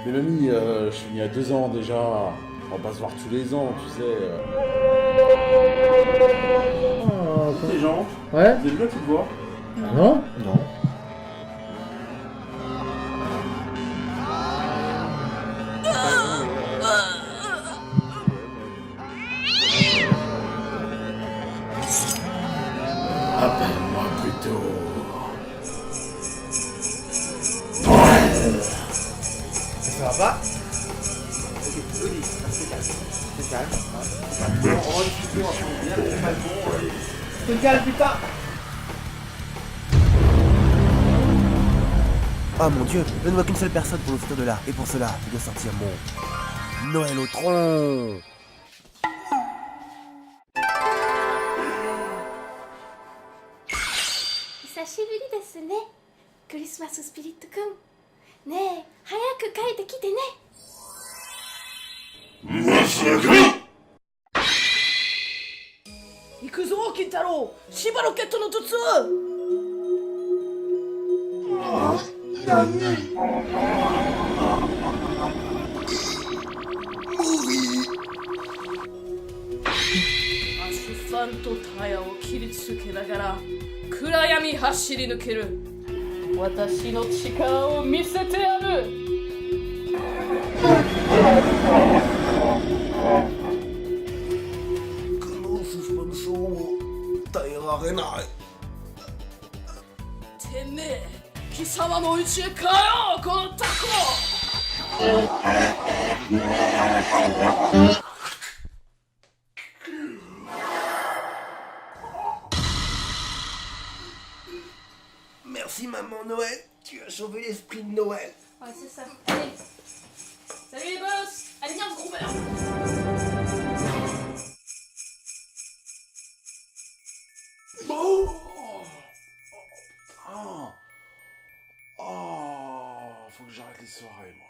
Mais mamie, je suis venu il y a 2 ans déjà. On va pas se voir tous les ans, tu sais. Les gens, Ouais. vous avez vu la petite voix? Non. Non. Appelle-moi plutôt. Ça va pas? C'est calme, putain! Oh mon dieu, je ne vois qu'une seule personne pour nous sortir de là. Et pour cela, je dois sortir mon Noël au tronc. 久しぶりですねクリスマススピリットくんねえ早く帰ってきてね行くぞ金太郎芝ロケットの筒アスファルトタイヤを切りつけながら暗闇走り抜ける私の力を見せてやるこのススパンショーを耐えられない。てめえ貴様も家へ帰ろうこのタコMerci maman Noël, tu as sauvé l'esprit de Noël. Ouais c'est ça allez Salut les boss allez viens on se groupe alors Faut que j'arrête les soirées, moi.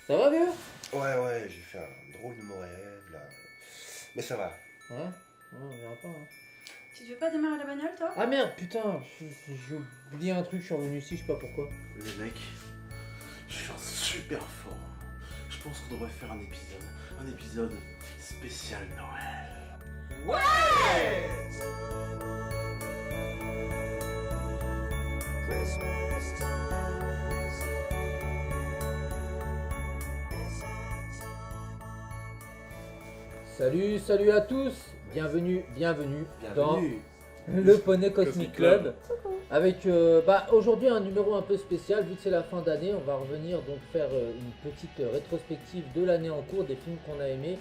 Ça va vieux? Ouais, j'ai fait un drôle de mauvais rêve là. Mais ça va. Ouais. On verra pas. Hein. Tu veux pas démarrer la bagnole, toi? Ah merde, putain, j'ai oublié un truc, je suis revenu ici, je sais pas pourquoi. Les mecs, je suis en super forme. Je pense qu'on devrait faire un épisode spécial Noël. Salut à tous, bienvenue dans le Poney Cosmic Club. Avec aujourd'hui un numéro un peu spécial, vu que c'est la fin d'année, on va revenir donc faire une petite rétrospective de l'année en cours, des films qu'on a aimés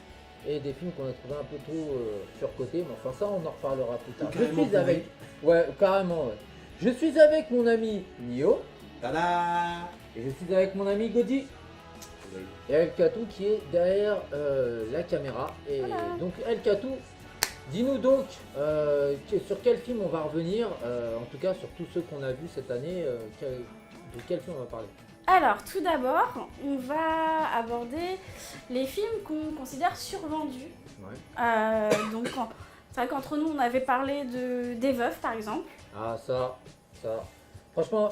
et des films qu'on a trouvé un peu trop surcotés, mais enfin ça on en reparlera plus tard. Je suis avec... Ouais, carrément ouais. Je suis avec mon ami Nio. Tada! Et je suis avec mon ami Godi. Et El Katou qui est derrière la caméra. Et donc El Katou, dis-nous donc sur quel film on va revenir, en tout cas sur tous ceux qu'on a vus cette année, de quel film on va parler? Alors tout d'abord on va aborder les films qu'on considère survendus donc c'est vrai qu'entre nous on avait parlé des veufs par exemple. Ah ça. Franchement,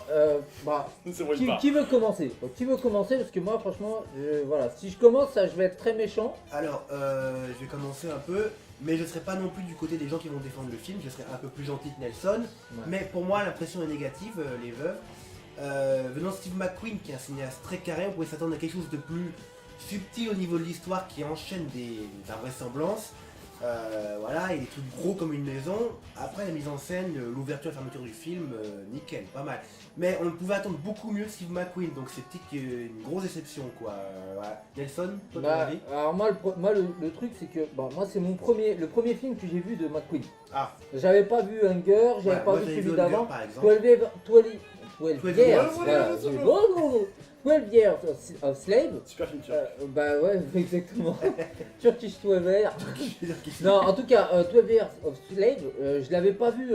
C'est moi qui veut commencer? Qui veut commencer? Parce que moi, franchement, voilà, si je commence, ça, je vais être très méchant. Alors, je vais commencer un peu, mais je ne serai pas non plus du côté des gens qui vont défendre le film, je serai un peu plus gentil que Nelson. Ouais. Mais pour moi, l'impression est négative, les veuves. Venant de Steve McQueen, qui est un cinéaste très carré, on pouvait s'attendre à quelque chose de plus subtil au niveau de l'histoire, qui enchaîne des invraisemblances. Voilà, il est tout gros comme une maison. Après la mise en scène, l'ouverture et la fermeture du film, nickel, pas mal. Mais on pouvait attendre beaucoup mieux de Steve McQueen, donc c'était une grosse déception quoi. Voilà. Nelson, toi ton avis? Alors moi, le truc, c'est que moi, c'est le premier film que j'ai vu de McQueen. Ah, J'avais pas vu Hunger, j'avais ouais, pas moi, vu j'avais celui vu d'avant. Hunger, par exemple. 12 years, voilà. 12 years of slave. Super film, tu Bah ouais, exactement. Turkish 12 years. Non, en tout cas, 12 years of slave, je l'avais pas vu,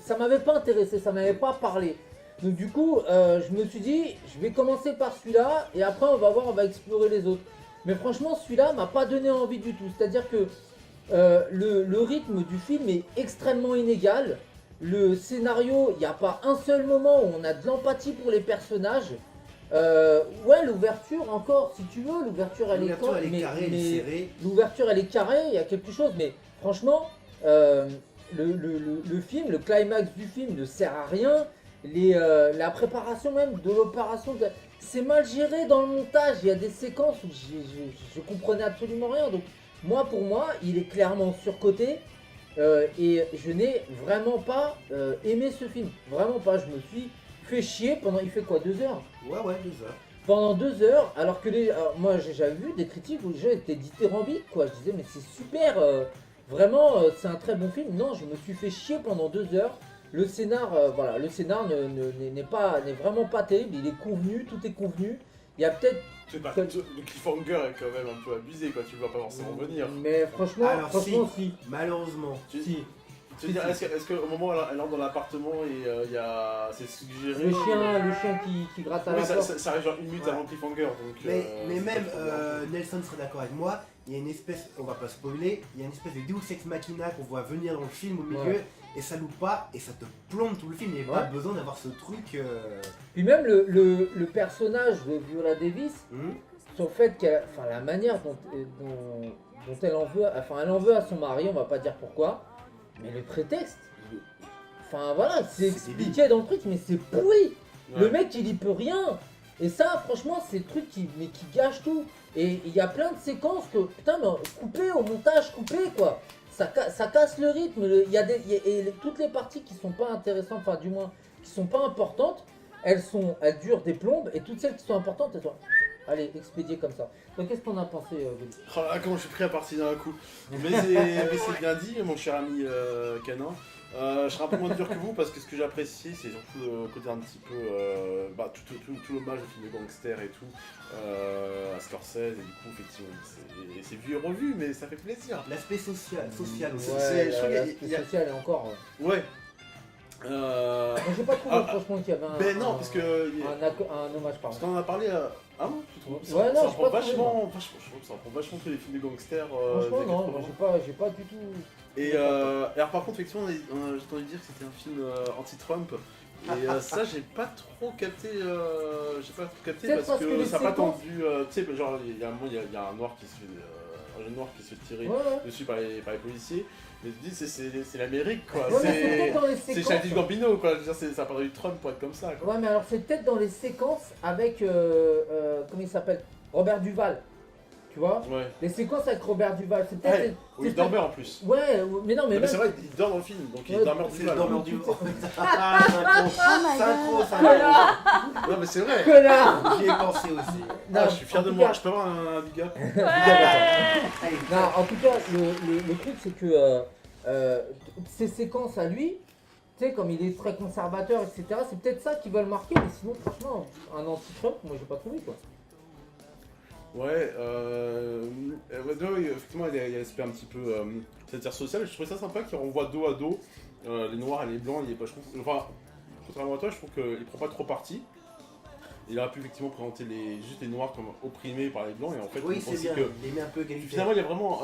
ça m'avait pas intéressé, ça m'avait pas parlé. Donc du coup, je me suis dit, je vais commencer par celui-là et après on va voir, on va explorer les autres. Mais franchement, celui-là m'a pas donné envie du tout. C'est-à-dire que le rythme du film est extrêmement inégal. Le scénario, il n'y a pas un seul moment où on a de l'empathie pour les personnages. Ouais, l'ouverture encore, si tu veux, l'ouverture elle est carrée, elle est serrée. L'ouverture elle est carrée, il y a quelque chose, mais franchement, le film, le climax du film ne sert à rien. La préparation même de l'opération, c'est mal géré dans le montage. Il y a des séquences où je comprenais absolument rien. Donc pour moi, il est clairement surcoté. Et je n'ai vraiment pas aimé ce film. Vraiment pas. Je me suis fait chier pendant. Il fait quoi, 2 heures? Ouais, 2 heures. Pendant 2 heures, alors que moi j'avais vu des critiques où les gens étaient dithyrambiques quoi. Je disais mais c'est super, vraiment c'est un très bon film. Non, je me suis fait chier pendant 2 heures. Le scénar, le scénar n'est vraiment pas terrible. Il est convenu, tout est convenu. Il y a peut-être. Le cliffhanger est quand même un peu abusé quoi, tu le vois pas forcément venir. Mais franchement, Alors, si. Malheureusement. Tu veux dire, est-ce qu'au moment où elle entre dans l'appartement et c'est suggéré. Le chien qui gratte à la porte. Ça arrive genre 1 minute avant le cliffhanger. Donc, Mais même Nelson serait d'accord avec moi, il y a une espèce, on va pas spoiler, il y a une espèce de Deus Ex Machina qu'on voit venir dans le film au milieu, et ça loupe pas, et ça te plombe tout le film, il n'y a pas besoin d'avoir ce truc... Puis même le personnage de Viola Davis, sur le fait qu'elle, la manière dont elle en veut, elle en veut à son mari, on va pas dire pourquoi, mais le prétexte, c'est expliqué dans le truc, mais c'est pourri. Ouais. Le mec il y peut rien. Et ça, franchement, c'est le truc qui gâche tout. Et il y a plein de séquences que, putain, mais coupez au montage, coupez quoi. Ça casse le rythme. Toutes les parties qui sont pas intéressantes, du moins qui sont pas importantes, elles durent des plombes. Et toutes celles qui sont importantes, elles sont, allez, expédiées comme ça. Donc qu'est-ce qu'on a pensé, Willy? Oh là, comment je suis pris à partir d'un coup. Mais c'est bien dit, mon cher ami Canin. Je serai un peu moins dur que vous parce que ce que j'apprécie c'est surtout le côté un petit peu tout l'hommage au film de gangster et tout à Scorsese et du coup effectivement c'est vu et revu mais ça fait plaisir. L'aspect social aussi. Ouais, l'aspect social est encore. Ouais. Moi j'ai pas trouvé franchement qu'il y avait non parce que un hommage par parce qu'on en a parlé ah non tu trouves ouais, non, ça prend vachement ça prend vachement tous les films de gangsters franchement non j'ai pas du tout. Et alors par contre effectivement j'ai entendu dire que c'était un film anti-Trump et ça j'ai pas trop capté parce que ça n'a pas tendu tu sais genre il y a un noir qui se fait un jeune noir qui se fait tirer dessus par les policiers. Mais tu dis c'est l'Amérique quoi, c'est Childish Gambino quoi, je veux dire ça a pas du Trump pour être comme ça quoi. Ouais mais alors c'est peut-être dans les séquences avec comment il s'appelle, Robert Duval. Tu vois, les séquences avec Robert Duval, c'est peut-être. Oui, il dormait en plus. Ouais, mais non, mais. C'est vrai, il dort dans le film, donc il est dormeur Duval. Synchro. Non, mais c'est vrai. Connard. J'y ai pensé aussi. Non, je suis fier de moi. Je peux avoir un big up. Non, en tout cas, le truc, c'est que ces séquences à lui, tu sais, comme il est très conservateur, etc., c'est peut-être ça qui va le marquer, mais sinon, franchement, un anti-Trump, moi, j'ai pas trouvé quoi. Ouais, effectivement, il y a l'aspect un petit peu c'est-à-dire social. Je trouvais ça sympa qu'il renvoie dos à dos les noirs et les blancs. Je trouve, enfin, contrairement à toi, je trouve qu'il prend pas trop parti. Il aurait pu effectivement présenter juste les noirs comme opprimés par les blancs et en fait, oui, c'est bien. Il est un peu égalitaire. Finalement, il y a vraiment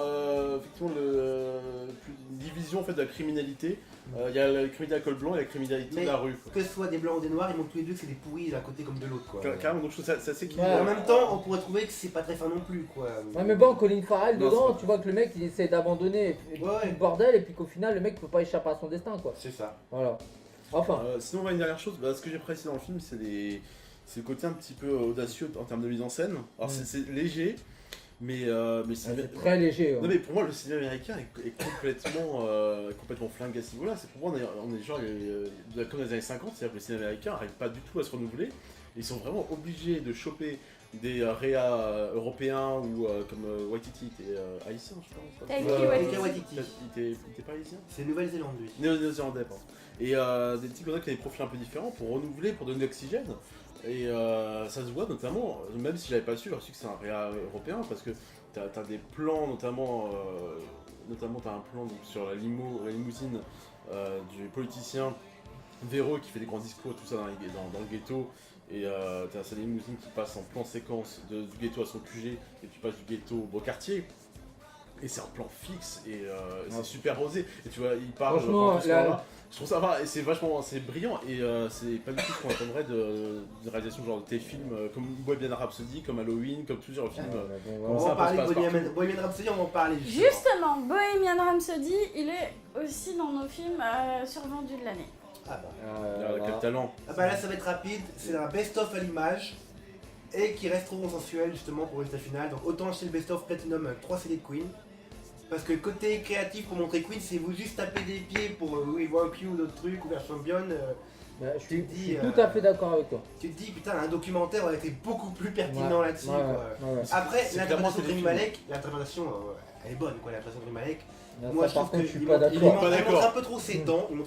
effectivement une division en fait de la criminalité. Il y a la criminalité à col blanc et la criminalité de la rue. Que ce soit des blancs ou des noirs, ils montrent tous les deux que c'est des pourris d'un côté comme de l'autre quoi. Carrément, donc je trouve ça assez en même temps, on pourrait trouver que c'est pas très fin non plus quoi. Ouais, mais bon, Colin Farrell dedans, tu vois que le mec il essaie d'abandonner le bordel et puis qu'au final le mec peut pas échapper à son destin quoi. C'est ça. Voilà. Enfin. Sinon, on va une dernière chose. Ce que j'ai apprécié dans le film, c'est le côté un petit peu audacieux en termes de mise en scène. Alors c'est léger. Mais c'est très léger. Non mais pour moi le cinéma américain est complètement flingué à ce niveau-là. C'est pour moi on est genre comme dans les années 50, c'est-à-dire que le cinéma américain n'arrive pas du tout à se renouveler. Ils sont vraiment obligés de choper des réas européens ou comme Waititi était haïtien je pense. Taika Waititi. Il était pas haïtien. C'est Nouvelle-Zélande lui. Néo-zélandais pardon. Et des types comme ça qui ont des profils un peu différents pour renouveler, pour donner de l'oxygène. Et ça se voit notamment, même si je l'avais pas su, j'ai reçu que c'est un réa européen parce que t'as des plans notamment t'as un plan donc, sur la limousine du politicien véreux qui fait des grands discours tout ça dans le ghetto et t'as sa limousine qui passe en plan séquence du ghetto à son QG et tu passes du ghetto au beau quartier Et c'est un plan fixe et c'est super osé. Et tu vois, il parle Franchement, pendant tout ce temps-là. Je trouve ça va, et c'est vachement, c'est brillant et c'est pas du tout ce qu'on attendrait de réalisation genre de tes films comme Bohemian Rhapsody, comme Halloween, comme plusieurs films. On va en parler de Bohemian Rhapsody, on va en parler Justement, Bohemian Rhapsody, il est aussi dans nos films survendus de l'année. Ah bah. Quel talent. Ah bah là ça va être rapide, c'est un best-of à l'image et qui reste trop consensuel justement pour le résultat final. Donc autant acheter le best-of Platinum avec 3 CD de Queen. Parce que côté créatif pour montrer Queen, c'est vous juste taper des pieds pour We Walk You ou d'autres trucs ou vers Champion. Je suis tout à fait d'accord avec toi. Tu te dis putain un documentaire aurait été beaucoup plus pertinent là-dessus. Après l'interprétation de Rami Malek, l'interprétation elle est bonne quoi, l'interprétation de Rami Malek. Moi je trouve que je suis pas d'accord. Il montre un peu trop ses dents, ils en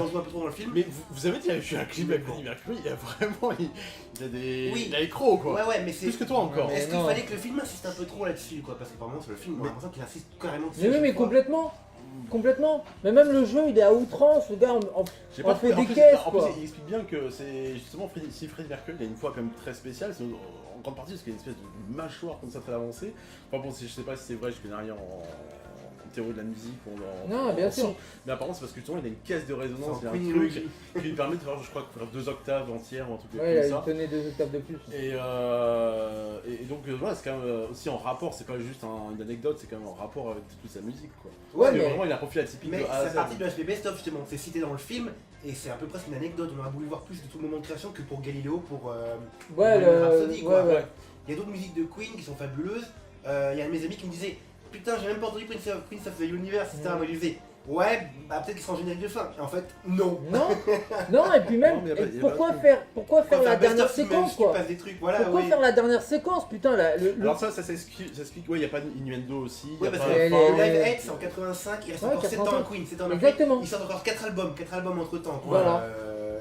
jouent un peu trop dans le film. Mais vous avez dit qu'il y a un clip avec Freddie Mercury, il y a vraiment il a les crocs quoi. Ouais mais c'est plus que toi encore. Est-ce qu'il fallait que le film insiste un peu trop là-dessus quoi, parce que par moment sur le film, on a l'impression qu'il insiste carrément dessus. Mais oui mais complètement. Mais même le jeu il est à outrance, le gars on fait des caisses quoi. En plus il explique bien que c'est justement si Freddie Mercury il y a une fois quand même très spéciale, c'est en grande partie parce qu'il y a une espèce de mâchoire comme ça très avancée. Enfin bon je sais pas si c'est vrai, je connais rien en théorie de la musique non, bien sûr. Mais apparemment c'est parce que justement il a une caisse de résonance, il y a un truc qui lui permet de faire je crois 2 octaves entières ou un truc comme ça. Il tenait 2 octaves de plus. Et donc voilà, c'est quand même aussi en rapport, c'est pas juste une anecdote, c'est quand même en rapport avec toute sa musique quoi. Ouais, mais vraiment il a un profil atypique. Mais c'est partie de l'aspect best-of justement, c'est cité dans le film et c'est un peu presque une anecdote, on aurait voulu voir plus de tout le moment de création que pour Galileo, pour Rhapsody quoi. Il y a d'autres musiques de Queen qui sont fabuleuses, il y a un de mes amis qui me disait putain, j'ai même pas entendu Prince of the Universe, etc. Moi, je lui disais, ouais, bah peut-être qu'il sera en générique de fin. Et en fait, non. Non, et puis même, pourquoi faire la dernière séquence, quoi? Pourquoi faire la dernière séquence, putain, Alors ça s'explique, ouais, il n'y a pas d'innuendo aussi. Ouais, parce que le Live Aid, c'est en 85, il reste encore 7 ans à Queen, 7 ans à Exactement. Il sort encore 4 albums entre temps. Voilà.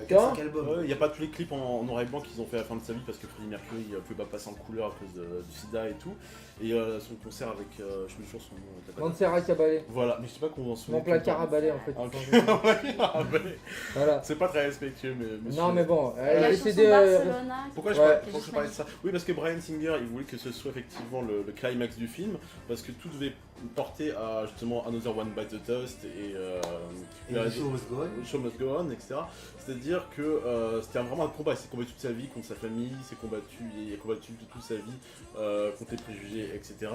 4-5 albums. Il n'y a pas tous les clips en noir et blanc qu'ils ont fait à la fin de sa vie parce que Freddie Mercury ne pouvait pas passer en couleur à cause du sida et tout. Et son concert avec, je me souviens son nom. Montserrat Caballé. Voilà, mais je sais pas comment on se souvient. Mon placard à balai en fait. Voilà. C'est pas très respectueux, mais. Non, mais bon. La chanson Barcelona. Pourquoi je parlais de ça? Oui, parce que Bryan Singer, il voulait que ce soit effectivement le climax du film, parce que tout devait porter à justement Another One Bites the Dust et Show Must Go On, etc. C'est-à-dire que c'était vraiment un combat. Il s'est combattu toute sa vie contre sa famille, il a combattu toute sa vie contre les préjugés, etc.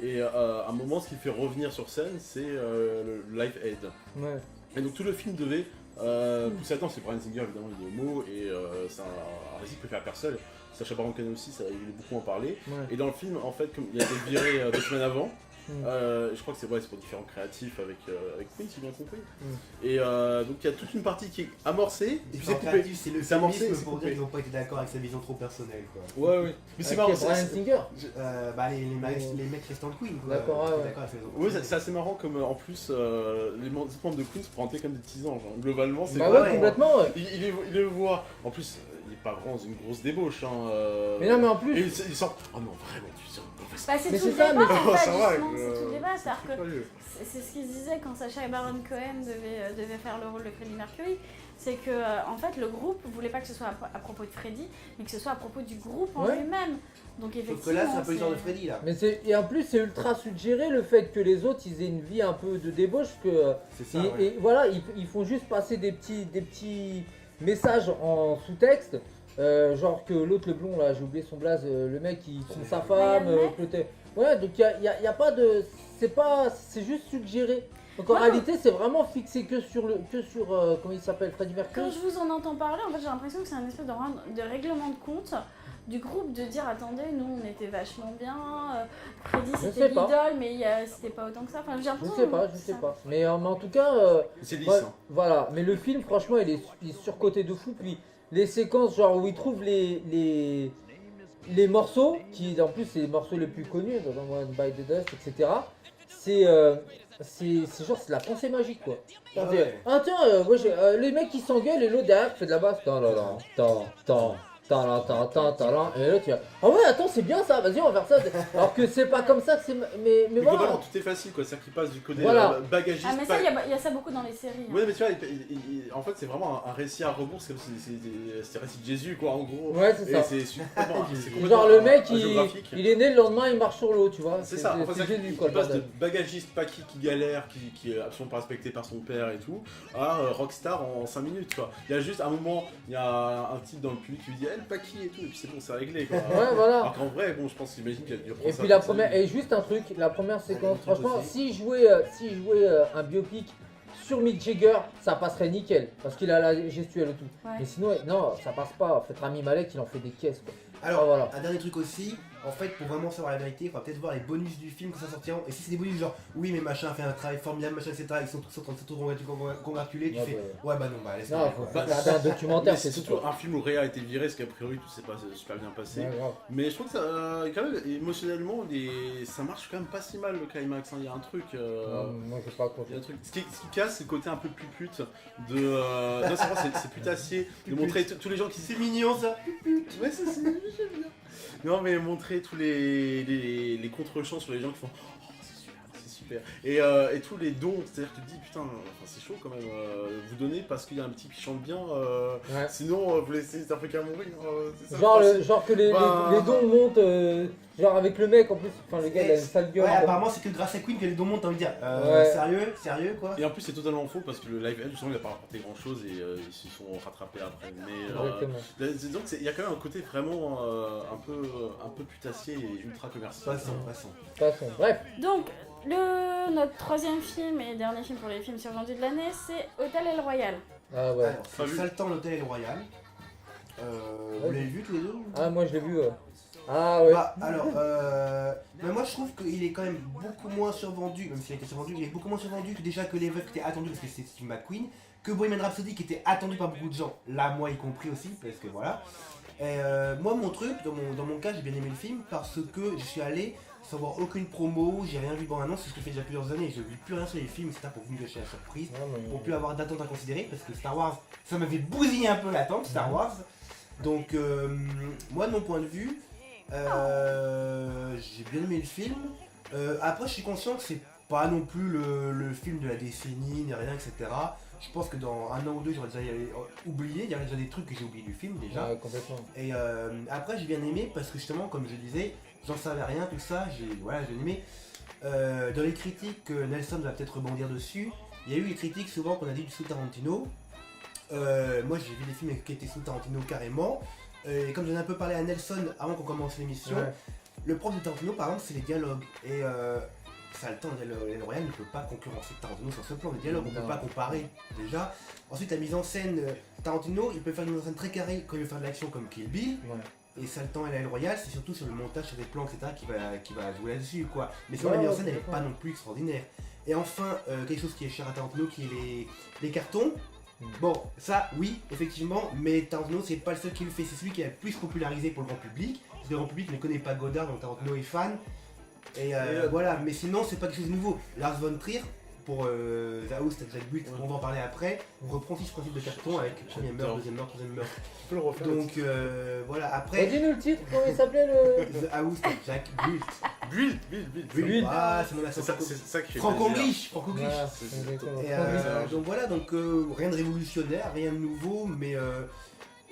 Et à un moment, ce qui fait revenir sur scène, c'est le Live Aid. Ouais. Et donc tout le film devait pousser à temps, c'est Bryan Singer évidemment, il est homo et c'est un récit que fait à personne. Sacha Baron Cohen aussi, il voulait beaucoup en parler. Ouais. Et dans le film, en fait, comme il a été viré 2 semaines avant, je crois que c'est pour différents créatifs avec Queen, si j'ai bien compris. Et donc il y a toute une partie qui est amorcée, et puis c'est coupé. C'est le féminisme pour dire qu'ils n'ont pas été d'accord avec sa vision trop personnelle quoi. Ouais. Mais c'est marrant. Bryan Singer. Les mecs restants de Queen quoi. D'accord, oui, c'est assez marrant comme en plus les membres de Queen se présentaient comme des petits anges. Hein. Globalement, c'est complètement. Il les voit. En plus, il est pas vraiment une grosse débauche. Hein, mais non, mais en plus. Et ils sortent. Oh non, vraiment, tu sens. Bah, c'est tout le débat, c'est tout le débat, c'est-à-dire que c'est ce qu'ils disaient quand Sacha Baron Cohen devait faire le rôle de Freddie Mercury, c'est que en fait le groupe voulait pas que ce soit à propos de Freddie, mais que ce soit à propos du groupe en lui-même. Donc effectivement. Sauf que là, c'est un peu l'histoire de Freddie là. Mais et en plus, c'est ultra suggéré le fait que les autres ils aient une vie un peu de débauche, que c'est ça, et voilà, ils font juste passer des petits messages en sous-texte. Genre que l'autre, le blond là, j'ai oublié son blaze, le mec il trompe sa femme, ouais, donc il y a pas de, c'est juste suggéré. Donc en réalité c'est vraiment fixé que sur comment il s'appelle, Freddie Mercury. Quand je vous en entends parler, en fait j'ai l'impression que c'est un espèce de règlement de compte du groupe, de dire attendez, nous on était vachement bien, Freddie c'était l'idole mais c'était pas autant que ça, enfin j'ai l'impression. Je sais pas, mais en tout cas c'est lisse, voilà, mais le film franchement il est surcoté de fou, puis les séquences genre où ils trouvent les morceaux, qui en plus c'est les morceaux les plus connus, dans One Bite the Dust, etc. C'est genre c'est la pensée magique quoi. Les mecs qui s'engueulent et l'autre derrière fait de la basse. talent, et là tu vas, ah ouais, attends, c'est bien ça, vas-y, on va faire ça. Alors que c'est pas comme ça que c'est. Mais voilà. Globalement, tout est facile, quoi. C'est-à-dire qu'il passe du côté bagagiste. Ah, mais ça, il y a ça beaucoup dans les séries. Ouais, mais tu vois, en fait, c'est vraiment un récit à rebours, c'est comme c'est le récit de Jésus, quoi, en gros. Ouais, c'est ça. C'est complètement Genre le mec, géographique. il est né le lendemain, il marche sur l'eau, tu vois. C'est ça, en fait, Jésus, il quoi, passe de bordel. bagagiste Paki qui galère, qui est absolument pas respecté par son père et tout, à rockstar en 5 minutes, quoi. Il y a juste un moment, il y a un type dans le public qui lui dit « Eh, le Paki et tout », et puis c'est bon, c'est réglé, quoi. Ouais, voilà. Alors qu'en vrai, bon, je pense, j'imagine qu'il y a dû reprendre Et ça puis la toute sa première, vie. et juste un truc, la première séquence, Ouais, franchement, aussi. si je jouais un biopic sur Mick Jagger, ça passerait nickel, parce qu'il a la gestuelle et tout. Ouais. Mais sinon, non, ça passe pas. Faites Rami Malek, il en fait des caisses, quoi. Alors, Ah, voilà. un dernier truc aussi, en fait, pour vraiment savoir la vérité, il faudra peut-être voir les bonus du film quand ça sortira. Et si c'est des bonus genre, oui, mais machin a fait un travail formidable, machin, etc., ils sont tous en train de se congratuler, tu Ouais, fais, bah, ouais, bah non, bah laisse Non, tomber, faut quoi. regarder un documentaire, Mais c'est c'est tout. surtout un film où Réa a été viré, parce qu'a priori tout s'est pas super bien passé. Ouais, grave. Mais je trouve que ça, quand même, émotionnellement, ça marche quand même pas si mal le climax. Hein. Il y a un truc. Non, moi, j'ai pas Il y a compris. un truc. Ce qui casse, c'est le côté un peu pute de. Non, c'est vrai, c'est putassier. De montrer tous les gens qui. C'est mignon ça. Ouais, c'est j'aime bien. Non, mais montrer tous les contre-champs sur les gens qui font. Oh, c'est super. Et tous les dons, c'est-à-dire que tu te dis, putain, enfin, c'est chaud quand même. Vous donnez parce qu'il y a un petit qui chante bien. Ouais. Sinon, vous laissez les Africains mourir. C'est ça, Genre, le principe. genre que Bah, les dons montent, genre avec le mec en plus, enfin le gars il a une sale gueule. Ouais, quoi. apparemment, c'est que grâce à Queen que les dons montent, t'as envie de dire, Ouais. sérieux quoi. Et en plus, c'est totalement faux parce que le live, justement, il a pas rapporté grand chose et ils se sont rattrapés après. Mais Exactement. donc, il y a quand même un côté vraiment un peu putassier et ultra commercial. Passons. De toute façon, bref. Donc, notre troisième film et dernier film pour les films survendus de l'année, c'est Hôtel El Royal. Ah ouais. Alors, Pas c'est vu. Saltan, l'hôtel et le Royal. Vous l'avez vu tous les deux? Ah, moi je l'ai vu. Ah ouais. Bah, alors, mais moi je trouve qu'il est quand même beaucoup moins survendu, même s'il a été survendu, il est beaucoup moins survendu que déjà que Les Veuves qui étaient attendus parce que c'est Steve McQueen, que Bohemian Rhapsody qui était attendu par beaucoup de gens, là moi y compris aussi, parce que voilà. Et moi mon truc, dans mon cas j'ai bien aimé le film parce que je suis allé sans voir aucune promo, j'ai rien vu dans l'annonce, c'est ce que je fais déjà plusieurs années, je ne vis plus rien sur les films, etc. pour vous me gâcher la surprise, pour plus avoir d'attente à considérer, parce que Star Wars, ça m'avait bousillé un peu l'attente, Star Wars. Donc moi de mon point de vue, j'ai bien aimé le film. Après, je suis conscient que c'est pas non plus le film de la décennie, ni rien, etc. Je pense que dans un an ou deux, j'aurais déjà oublié. Il y aurait déjà des trucs que j'ai oublié du film déjà. Ouais, complètement. Et après, j'ai bien aimé parce que justement, comme je disais, j'en savais rien, tout ça. J'ai aimé. Dans les critiques, Nelson va peut-être rebondir dessus. Il y a eu les critiques souvent qu'on a dit du sous Tarantino. Moi, j'ai vu des films qui étaient sous Tarantino carrément. Et comme j'en ai un peu parlé à Nelson avant qu'on commence l'émission, Ouais. le problème de Tarantino par exemple c'est les dialogues. Et Saltan et Le Royal ne peut pas concurrencer Tarantino sur ce plan. Les dialogues on ne peut pas comparer déjà. Ensuite la mise en scène, Tarantino il peut faire une mise en scène très carrée quand il veut faire de l'action comme Kill Bill. Ouais. Et Saltan et Le Royal c'est surtout sur le montage, sur des plans etc. qui va jouer là-dessus quoi. Mais sinon Ouais, la mise en ouais, scène elle n'est complètement. pas non plus extraordinaire. Et enfin quelque chose qui est cher à Tarantino qui est les cartons. Bon, ça, oui, effectivement, mais Tarantino, c'est pas le seul qui le fait, c'est celui qui a le plus popularisé pour le grand public. Parce que le grand public ne connaît pas Godard, donc Tarantino est fan. Et voilà, mais sinon, c'est pas quelque chose de nouveau. Lars von Trier, pour The House, Jack Butt, on va en parler après, on reprend aussi ce principe de carton avec premier meurtre, deuxième meurtre, troisième meurtre. Tu peux le refaire. Donc voilà, après, Dis-nous le titre, comment il s'appelait le. The House, Jack Butt. Build. Build. Ah, c'est mon accent. C'est ça qui fait Franco-English, Voilà, c'est- exactement. Et donc voilà, donc rien de révolutionnaire, rien de nouveau, mais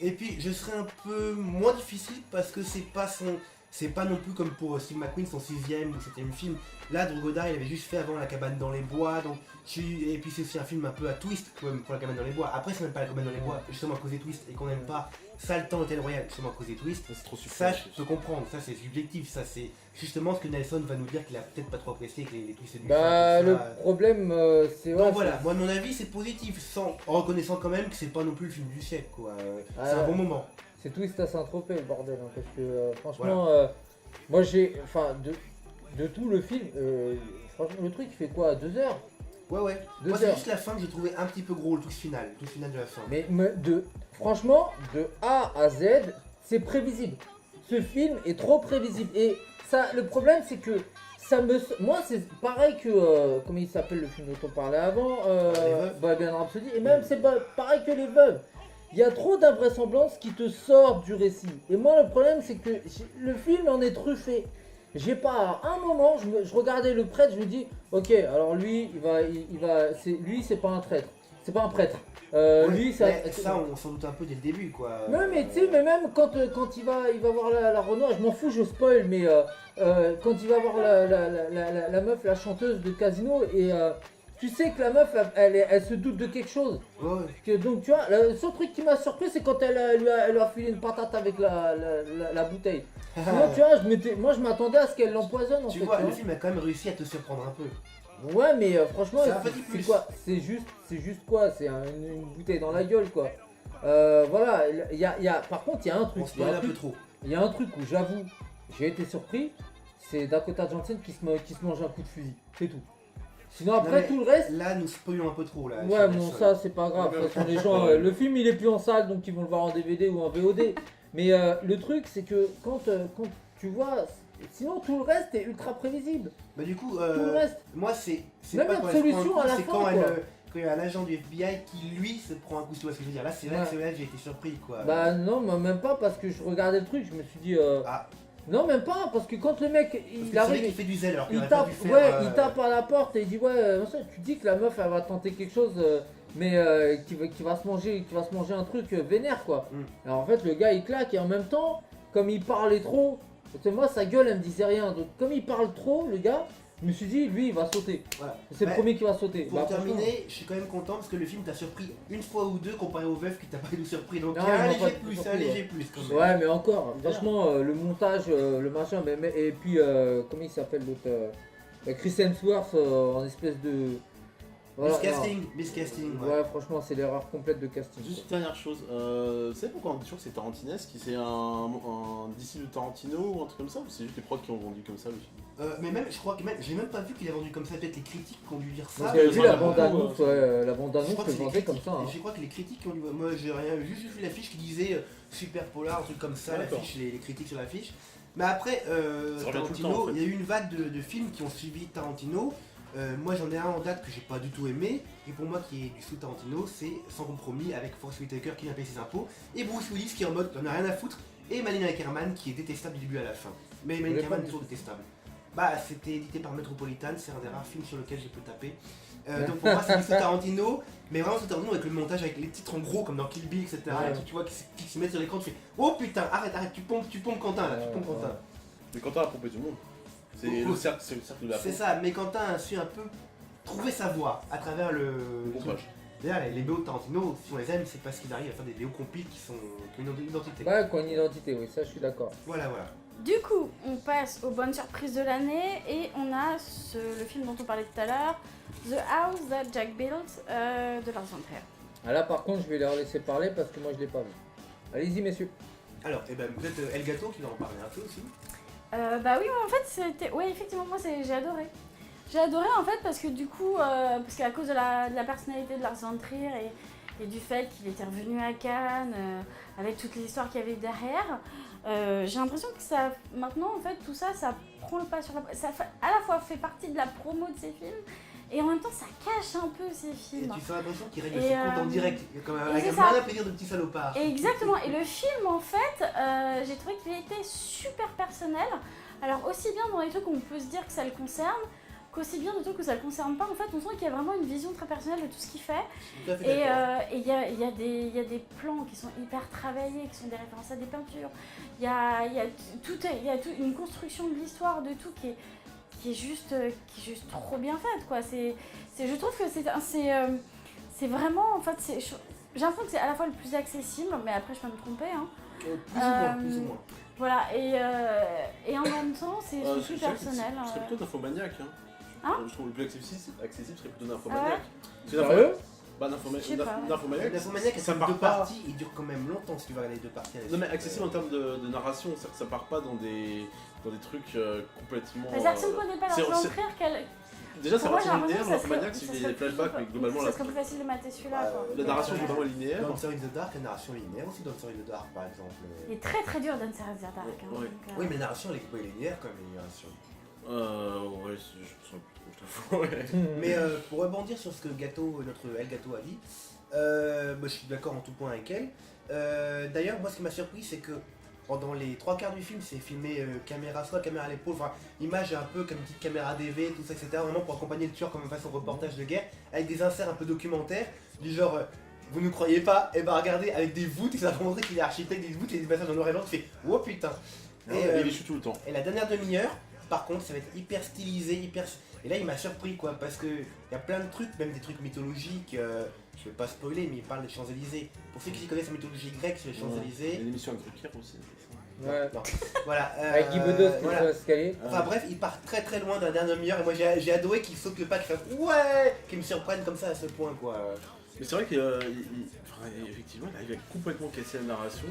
et puis je serais un peu moins difficile parce que c'est pas non plus comme pour Steve McQueen son 6ème ou 7ème film. Là, Drew Goddard il avait juste fait avant La Cabane dans les Bois, donc et puis c'est aussi un film un peu à twist pour La Cabane dans les Bois. Après c'est même pas La Cabane dans les Bois, justement à cause des twists et qu'on n'aime pas Saltan Hôtel Royal justement à cause des twists. C'est trop Ça, super. je peux comprendre, ça c'est subjectif, ça c'est justement ce que Nelson va nous dire qu'il a peut-être pas trop apprécié avec les twists du Bah, film, tout le ça. problème, c'est. Donc ouais, voilà, moi mon avis c'est positif, en reconnaissant quand même que c'est pas non plus le film du siècle quoi. C'est un bon moment. C'est twist à Saint-Tropez le bordel, hein, parce que franchement, moi j'ai. Enfin, de tout le film, franchement, le truc il fait quoi 2 heures? Ouais. 2 Moi c'est heures. juste la fin que j'ai trouvé un petit peu gros, le twist final de la fin. Mais franchement, de A à Z, c'est prévisible. Ce film est trop prévisible. Et ça, le problème, c'est que moi, c'est pareil que. Comment il s'appelle le film dont on parlait avant Les Veuves. Bohemian Rhapsody. Et même, c'est pareil que Les Veuves. il y a trop d'invraisemblances qui te sortent du récit. Et moi, le problème, c'est que le film en est truffé. J'ai pas, à un moment, je regardais le prêtre, je me dis, ok, alors lui, lui, c'est pas un traître, c'est pas un prêtre. Lui, ça, on s'en doute un peu dès le début, quoi. Non, mais tu sais, mais même quand il va voir la Renoir, je m'en fous, je spoil, mais quand il va voir la meuf, la chanteuse de Casino, et tu sais que la meuf, elle se doute de quelque chose. Ouais. Donc, tu vois, le seul truc qui m'a surpris, c'est quand elle lui a filé une patate avec la bouteille. Sinon, tu vois, moi, je m'attendais à ce qu'elle l'empoisonne, en fait. Tu vois, le film a quand même réussi à te surprendre un peu. Ouais, mais franchement, c'est quoi? C'est juste quoi? C'est une bouteille dans la gueule, quoi. Voilà, par contre, il y a un truc. On se parle un peu trop. Il y a un truc où j'avoue, j'ai été surpris, c'est Dakota Johnson qui se mange un coup de fusil. C'est tout. Sinon, après, tout le reste. Là, nous spoilons un peu trop, là. Ouais, bon, ça, c'est pas grave. De toute façon, les gens, le film, il est plus en salle, donc ils vont le voir en DVD ou en VOD. Mais le truc, c'est que quand tu vois. Sinon, tout le reste est ultra prévisible. Bah, du coup, tout le reste. moi, c'est même pas une solution à la fin, quand quoi. il y a un agent du FBI qui, lui, se prend un coup, tu vois ce que je veux dire. Là, c'est vrai que j'ai été surpris, quoi. Bah, non, même pas parce que je regardais le truc, je me suis dit. Non, même pas, parce que quand le mec il arrive. Il fait du zèle alors il tape, il tape à la porte et il dit ouais, tu dis que la meuf elle va tenter quelque chose, mais qui va se manger un truc vénère quoi. Alors en fait le gars il claque et en même temps, comme il parlait trop, parce que moi sa gueule elle me disait rien, donc comme il parle trop le gars, je me suis dit lui il va sauter. Voilà. C'est le premier qui va sauter. Pour terminer, je suis quand même content parce que le film t'a surpris une fois ou deux comparé au veuf qui t'a pas du tout surpris. Donc il y a un léger plus quand même. Ouais mais encore, franchement le montage, le machin, et puis comment il s'appelle l'autre Chris Hemsworth en espèce de... Voilà, miscasting. Ouais, franchement, c'est l'erreur complète de casting. Juste une dernière chose, vous savez pourquoi on dit toujours que c'est tarantinesque? C'est un DC de Tarantino ou un truc comme ça? Ou c'est juste les prods qui ont vendu comme ça le film? Mais même, je crois que j'ai même pas vu qu'il a vendu comme ça, peut-être les critiques qui ont dû dire ça. J'ai vu la bande-annonce, la bande-annonce que vendait comme ça. Hein. Je crois que les critiques qui ont dû... Moi, j'ai rien juste vu l'affiche qui disait super polar, un truc comme ça, l'affiche, les critiques sur l'affiche. Mais après, Tarantino, il y a eu une vague de films qui ont suivi Tarantino. Moi j'en ai un en date que j'ai pas du tout aimé, et pour moi qui est du sous Tarantino, c'est Sans compromis avec Forest Whitaker qui vient payer ses impôts, et Bruce Willis qui est en mode on a rien à foutre, et Malin Ackerman qui est détestable du début à la fin. Mais Malin Ackerman est toujours détestable. Bah c'était édité par Metropolitan, c'est un des rares films sur lequel je peux taper. Donc pour moi c'est du sous Tarantino, mais vraiment sous Tarantino avec le montage, avec les titres en gros comme dans Kill Bill, etc. Ouais. Tu vois qui se mettent sur l'écran, tu fais oh putain, arrête, tu pompes Quentin là, tu pompes Quentin. Mais Quentin a pompé tout le monde. C'est le cercle de la C'est ça, mais Quentin a su un peu trouver sa voie à travers le montage. D'ailleurs, les BO de Tarantino, si on les aime, c'est parce qu'ils arrivent à faire des BO compiles qui ont une identité. Ouais, qui ont une identité, oui, ça je suis d'accord. Voilà. Du coup, on passe aux bonnes surprises de l'année et on a le film dont on parlait tout à l'heure, The House That Jack Built de Lars von Trier. Ah là par contre, je vais leur laisser parler parce que moi je l'ai pas vu. Allez-y messieurs. Alors, peut-être El Gato qui va en parler un peu aussi. Bah oui, en fait, c'était... Ouais, effectivement, moi, j'ai adoré. J'ai adoré, en fait, parce que du coup, parce qu'à cause de la personnalité de Lars von Trier et du fait qu'il était revenu à Cannes, avec toutes les histoires qu'il y avait derrière, j'ai l'impression que ça, maintenant, en fait, tout ça, ça prend le pas sur la... Ça à la fois fait partie de la promo de ces films, et en même temps, ça cache un peu ces films. Et tu fais l'impression qu'il règle ses comptes en direct, avec un malin plaisir de petit salopard. Exactement, et le film, en fait, j'ai trouvé qu'il était super personnel. Alors, aussi bien dans les trucs où on peut se dire que ça le concerne, qu'aussi bien des trucs où ça le concerne pas. En fait, on sent qu'il y a vraiment une vision très personnelle de tout ce qu'il fait. Et il y a des plans qui sont hyper travaillés, qui sont des références à des peintures. Il y a une construction de l'histoire, de tout qui est juste trop bien faite, quoi. Je trouve que c'est vraiment, en fait, j'ai l'impression que c'est à la fois le plus accessible, mais après je peux me tromper, hein. Plus ou moins. Voilà, et en même temps, c'est super personnel. Ce serait plutôt d'Infomaniac, hein. Je trouve le plus accessible serait plutôt d'Infomaniac. Sérieux? Bah, Nymphomaniac, ça part deux parties, il dure quand même longtemps si tu vas regarder les deux parties. Non, mais accessible en termes de narration, c'est-à-dire que ça part pas dans des trucs complètement. Mais ça ne connaît pas la von Trier déjà, c'est relativement linéaire, Nymphomaniac, c'est des flashbacks, mais globalement. Ça serait plus facile de mater celui-là. La narration est vraiment linéaire. Dancer in the Dark, la narration est linéaire aussi, Dancer in the Dark par exemple. Il est très très dur Dancer in the Dark. Oui, mais la narration elle est linéaire quand même, la narration. Ouais, je sens. Mais pour rebondir sur ce que notre El Gato a dit, Je suis d'accord en tout point avec elle. D'ailleurs, moi ce qui m'a surpris, c'est que pendant les 3/4 du film, c'est filmé soit caméra à l'épaule, enfin, image un peu comme une petite caméra DV, tout ça, etc. Vraiment pour accompagner le tueur comme façon reportage de guerre, avec des inserts un peu documentaires, du genre, vous ne croyez pas, et bah regardez, avec des voûtes, et ça va montrer qu'il est architecte, des voûtes et des passages en noir et blanc, tu fais, oh putain. Il est chou tout le temps. Et la dernière demi-heure, par contre, ça va être hyper stylisé, Et là, il m'a surpris, quoi, parce que il y a plein de trucs, même des trucs mythologiques. Je vais pas spoiler, mais il parle des Champs-Élysées. Pour ceux qui connaissent la mythologie grecque sur les Champs-Élysées. Il y a une émission avec Drucker aussi. Ouais. Non. Voilà. Avec Guy Bedos qui voilà. fait escalier. Enfin bref, il part très très loin dans la dernière demi-heure et moi j'ai adoré qu'il saute le pas, qu'il fasse ouais, qu'il me surprenne comme ça à ce point quoi. Mais c'est vrai qu'effectivement, il arrive à complètement casser la narration.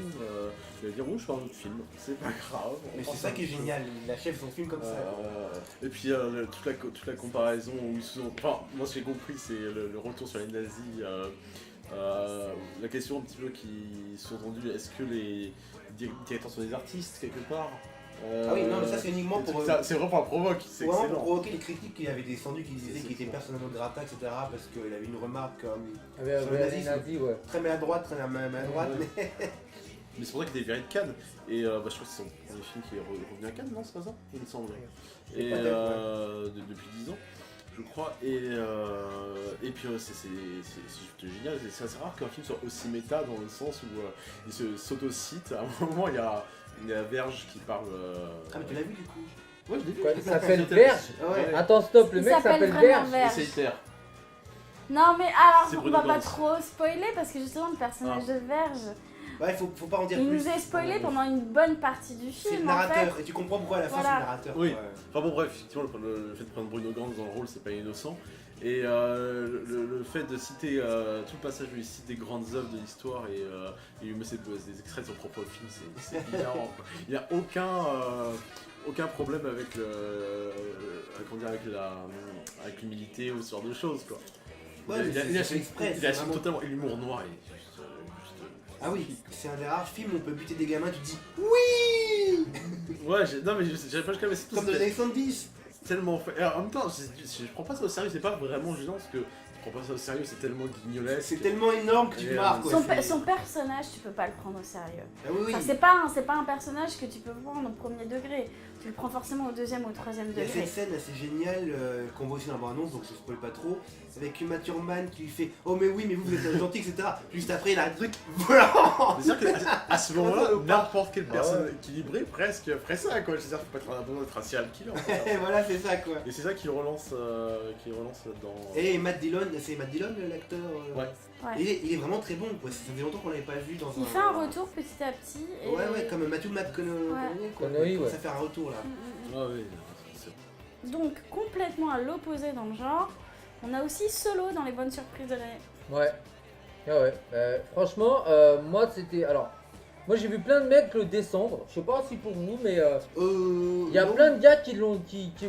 Il va dire, oh, je fais un autre film, c'est pas grave. Mais c'est ça qui est génial, il achève son film comme ça. Et puis toute la comparaison, où enfin, moi ce que j'ai compris, c'est le retour sur les nazis. La question un petit peu qui sont entendus, est-ce que les directeurs sont des artistes quelque part? Ah oui, non, mais ça c'est uniquement pour. C'est vraiment pour provoque, c'est vraiment excellent. pour provoquer les critiques qu'il avait descendu, qui disaient qu'il était persona non grata, etc. Parce qu'il avait une remarque comme. Sur le nazisme, ouais. très maladroite, très maladroite. Mais c'est pour ça qu'il était viré de Cannes. Et je crois que c'est son premier film qui est revenu à Cannes, non? C'est pas ça? Il me semble. Et depuis 10 ans. Je crois, et puis c'est juste génial, c'est assez rare qu'un film soit aussi méta dans le sens où il s'autocite. À un moment, il y a la Verge qui parle. Ah, mais tu l'as vu du coup? Ouais, je l'ai vu. Quoi, il s'appelle Verge? Ouais. Attends, stop, le Il mec s'appelle s'appelle vraiment Verge. Verge. Et c'est Hitler. Non mais alors, C'est on Bruno va pas Ganz. trop spoiler parce que justement le personnage de Verge, Ouais, faut pas en dire il plus. nous est spoilé pendant une bonne partie du C'est le film en narrateur, fait. et tu comprends pourquoi à la fin Voilà. c'est le narrateur. Oui. Ouais. Enfin bon, bref, effectivement, le fait de prendre Bruno Ganz dans le rôle, c'est pas innocent. Et le fait de citer tout le passage où il cite des grandes œuvres de l'histoire et il met des extraits de son propre film, c'est hilarant. Il n'y a aucun problème avec avec l'humilité ou ce genre de choses, quoi. Ouais, Il c'est exprès. il assume totalement l'humour noir. Ah oui, c'est un des rares films où on peut buter des gamins, tu te dis oui. Ouais, non mais j'avais pas jusqu'à mais c'est tout. Comme dans les années 70. Tellement fait. Et en même temps, je prends pas ça au sérieux, c'est pas vraiment gênant parce que je prends pas ça au sérieux, c'est tellement guignolesque. C'est tellement énorme que tu te marres quoi. Son personnage, tu peux pas le prendre au sérieux. Ah oui, Enfin, c'est pas un personnage que tu peux prendre au premier degré. Tu le prends forcément au deuxième ou au troisième Il y a degré. cette scène assez géniale qu'on voit aussi dans la bande-annonce, donc je spoil pas trop, avec Uma Thurman qui lui fait oh mais oui mais vous êtes gentil etc. Juste après il a un truc volant. C'est-à-dire qu'à ce moment-là, n'importe quelle personne équilibrée presque ferait ça quoi. C'est-à-dire qu'il faut pas être besoin d'être un serial killer. Et voilà c'est ça quoi. Et c'est ça qui le relance là-dedans. Et Matt Dillon, c'est Matt Dillon l'acteur. Ouais. Ouais. Il est vraiment très bon quoi, ça fait longtemps qu'on l'avait pas vu dans un. Il fait un retour petit à petit. Et... Ouais comme Matthew McConaughey quoi. Connery, ouais. Ça fait un retour là. Ah oui. Donc complètement à l'opposé dans le genre, on a aussi Solo dans les bonnes surprises de l'année. Ouais. Ah ouais. Franchement, moi c'était. Alors, moi j'ai vu plein de mecs le descendre. Je sais pas si pour vous, mais il y a plein de gars qui l'ont.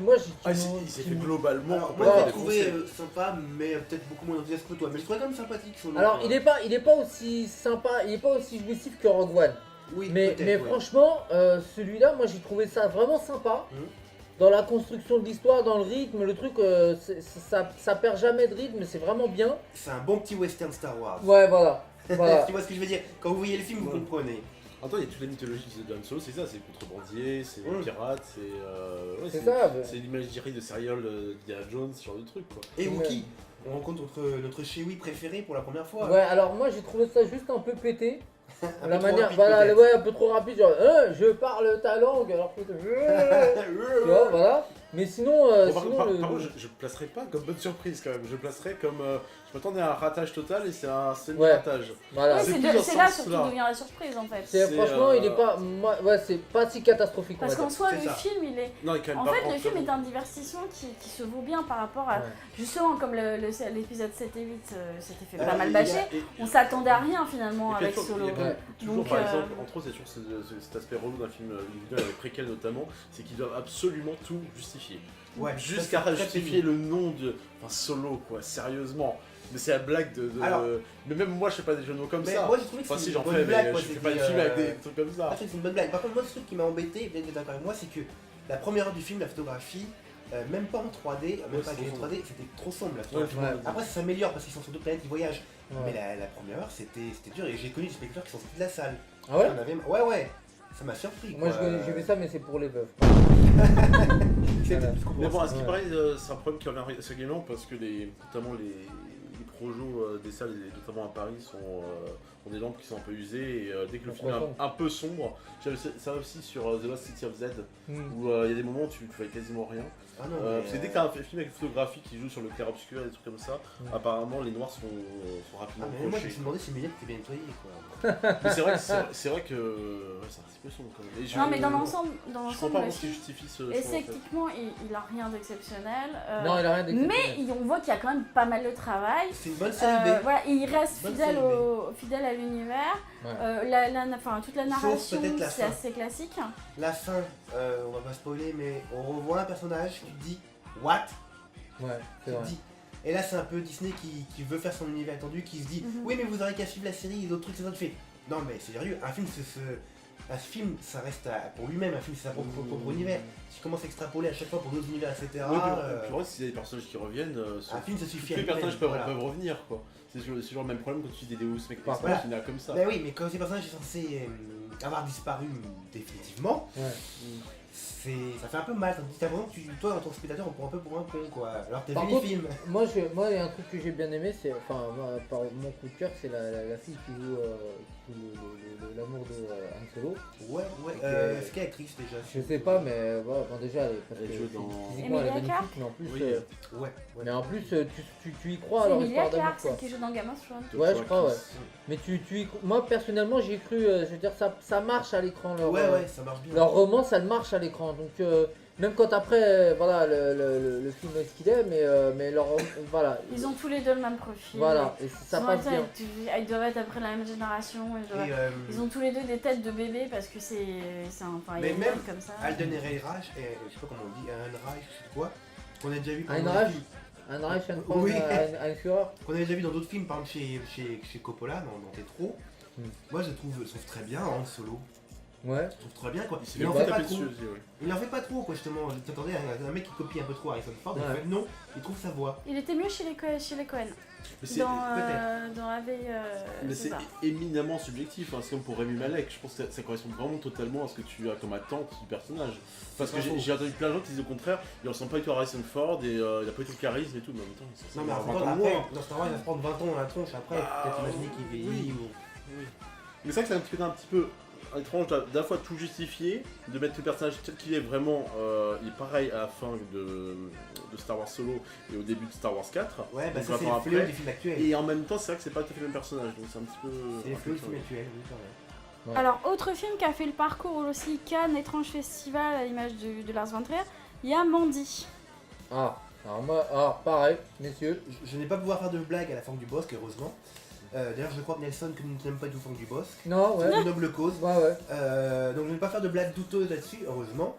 Moi Il s'est fait globalement. Alors, moi je l'ai trouvé sympa, mais peut-être beaucoup moins enthousiaste que toi. Mais je trouvais quand même sympathique son nom. Alors, il est pas aussi sympa, il est pas aussi jouissif que Rogue One. Oui, Mais peut-être, ouais. franchement, celui-là, moi j'ai trouvé ça vraiment sympa. Dans la construction de l'histoire, dans le rythme, le truc, ça perd jamais de rythme, c'est vraiment bien. C'est un bon petit western Star Wars. Ouais, voilà. Tu vois ce que je veux dire? Quand vous voyez le film, vous comprenez. Attends, il y a toute la mythologie de Han Solo, c'est ça, c'est contrebandier, c'est pirate, C'est ça. C'est l'imagerie de serial d'Indiana Jones, ce genre de truc quoi. Et Wookie, on rencontre notre Chewie préféré pour la première fois. Ouais, alors moi j'ai trouvé ça juste un peu pété. Un La peu trop manière, rapide, voilà, peut-être. ouais, un peu trop rapide, genre, je parle ta langue, alors que tu vois, voilà. Mais sinon, Par sinon contre, je placerais pas comme bonne surprise quand même, je placerais comme. Je m'attendais à un ratage total et c'est un semi-ratage. voilà. Ouais, c'est c'est plus dans ce là surtout sens-là. d'où vient la surprise en fait. C'est franchement, il est pas, c'est pas si catastrophique. Parce on va qu'en dire. soi, C'est le ça. film, il est. Non, il est quand même En pas fait, le film franchement- est un divertissement qui se vaut bien par rapport à. Ouais. Justement, comme l'épisode 7 et 8 s'était fait pas Alors, mal il y a- bâcher, on s'attendait à rien finalement Et puis, avec toujours- Solo. il y a quand même toujours, Donc, par exemple, entre autres, c'est toujours cet aspect relou d'un film individuel avec préquel notamment, c'est qu'ils doivent absolument tout justifier. Ouais, Jusqu'à très justifier le nom de. Enfin, Solo, quoi, sérieusement. Mais c'est la blague de. Alors- Mais même moi, je fais pas des jeux de mots comme Mais ça. moi j'ai trouvé que Enfin, c'est si une j'en bonne fais, blague. mais moi, je fais c'était, pas de film avec des trucs comme ça. Ah, c'est une bonne blague. Par contre, moi, ce truc qui m'a embêté, peut-être que t'es d'accord avec moi, c'est que la première heure du film, la photographie, même pas en 3D, même pas avec les 3D, c'était trop sombre la fin. Après ça s'améliore parce qu'ils sont sur deux planètes, ils voyagent. Mais la première heure c'était dur et j'ai connu des spectateurs qui sont sortis de la salle. Ah ouais? Ouais, ça m'a surpris. Moi j'ai vu ça mais c'est pour les veufs. Mais bon, à ce qui paraît, c'est un problème qui revient régulièrement parce que notamment les projos des salles, notamment à Paris, ont des lampes qui sont un peu usées et dès que le film est un peu sombre, j'avais ça aussi sur The Lost City of Z où il y a des moments où tu ne fais quasiment rien. Ah non, parce que dès que tu as un film avec une photographie qui joue sur le clair-obscur et des trucs comme ça, apparemment les noirs sont rapidement mais moi je me suis demandé si mes lunettes étaient bien nettoyées Mais c'est vrai que c'est un petit peu sombre quand même. Non mais dans l'ensemble, je comprends pas ce qui justifie ce choix. Esthétiquement, il a rien d'exceptionnel. Non, il a rien d'exceptionnel. Mais on voit qu'il y a quand même pas mal de travail. C'est une bonne série B. Voilà, il reste fidèle à l'univers. Toute la narration, c'est assez classique. La fin, on va pas spoiler, mais on revoit un personnage qui dit what? Ouais, c'est vrai. Et là c'est un peu Disney qui veut faire son univers étendu, qui se dit oui mais vous aurez qu'à suivre la série et d'autres trucs, c'est ça, fait. Non mais c'est sérieux, un film ça reste pour lui-même, un film c'est sa propre univers. Si tu commences à extrapoler à chaque fois pour d'autres univers, etc. Puis s'il y a des personnages qui reviennent, un film ça suffit. Tous les personnages peuvent revenir quoi. C'est toujours le même problème quand tu dis des Deus Ex Machina comme ça. Bah oui, mais quand ces personnages sont censés avoir disparu définitivement, ça fait un peu mal. T'as l'impression que toi, en tant que spectateur, on prend un peu pour un con quoi. Alors t'as vu les films. Moi, il y a un truc que j'ai bien aimé, c'est, par mon coup de cœur, c'est la fille qui joue l'amour de Han Solo. Ouais. C'est quelle actrice déjà? Je sais pas, mais voilà, déjà, elle joue dans. Physiquement, elle est magnifique, mais en plus, mais en plus, tu y crois à leur histoire d'amour. C'est Emilia Clarke, celle qui joue dans Game of Thrones. Ouais, je crois, ouais. Mais moi personnellement, j'ai cru, je veux dire, ça marche à l'écran. Ouais, ça marche bien. Leur romance, elle marche à l'écran. Donc, même quand après, voilà, le film est ce qu'il est, mais voilà. Ils ont tous les deux le même profil. Voilà, et ça passe bien. Ils doivent être après la même génération. Ils ont tous les deux des têtes de bébés parce que c'est un mais même comme ça. Alden Ehrenreich, je sais pas comment on dit, Ehrenreich, je sais quoi, qu'on a déjà vu qu'on avait déjà vu dans d'autres films, par exemple chez Coppola, dans Tetro. Moi je trouve très bien Han Solo. Ouais. Je trouve très bien quoi. Il en fait pas trop. Il en fait pas trop quoi justement. Je t'attendais à un mec qui copie un peu trop Harrison Ford, en fait non, il trouve sa voix. Il était mieux chez les Cohen. Dans la veille. Mais c'est éminemment subjectif, c'est comme pour Rami Malek, je pense que ça correspond vraiment totalement à ce que tu as comme attente du personnage. Parce que j'ai entendu plein de gens qui disent au contraire, il ressemble pas du tout à Harrison Ford et il a pas du tout le charisme et tout, mais en même temps, ça non mais après, dans Star Wars il va se prendre 20 ans dans la tronche après, peut-être imaginer qu'il vieillit ou. Oui. Mais c'est vrai que c'est un petit peu étrange d'un fois tout justifier, de mettre le personnage tel qu'il est vraiment, il est pareil à la fin de Star Wars Solo et au début de Star Wars 4. Ouais, bah ça c'est le fléau des films actuels. Et en même temps, c'est vrai que c'est pas tout à fait le même personnage, donc c'est un petit peu. C'est le fléau des films actuels, oui, quand même. Ouais. Alors, autre film qui a fait le parcours aussi, Cannes, étrange festival à l'image de Lars von Trier, il y a Mandy. Alors pareil, messieurs. Je n'ai pas pouvoir faire de blague à la Franck Dubosc, heureusement. D'ailleurs, je crois que Nelson que nous n'aime pas du tout Franck Dubosc. Non, ouais. Une noble cause. Ouais. Donc, je ne vais pas faire de blagues douteuses là-dessus, heureusement.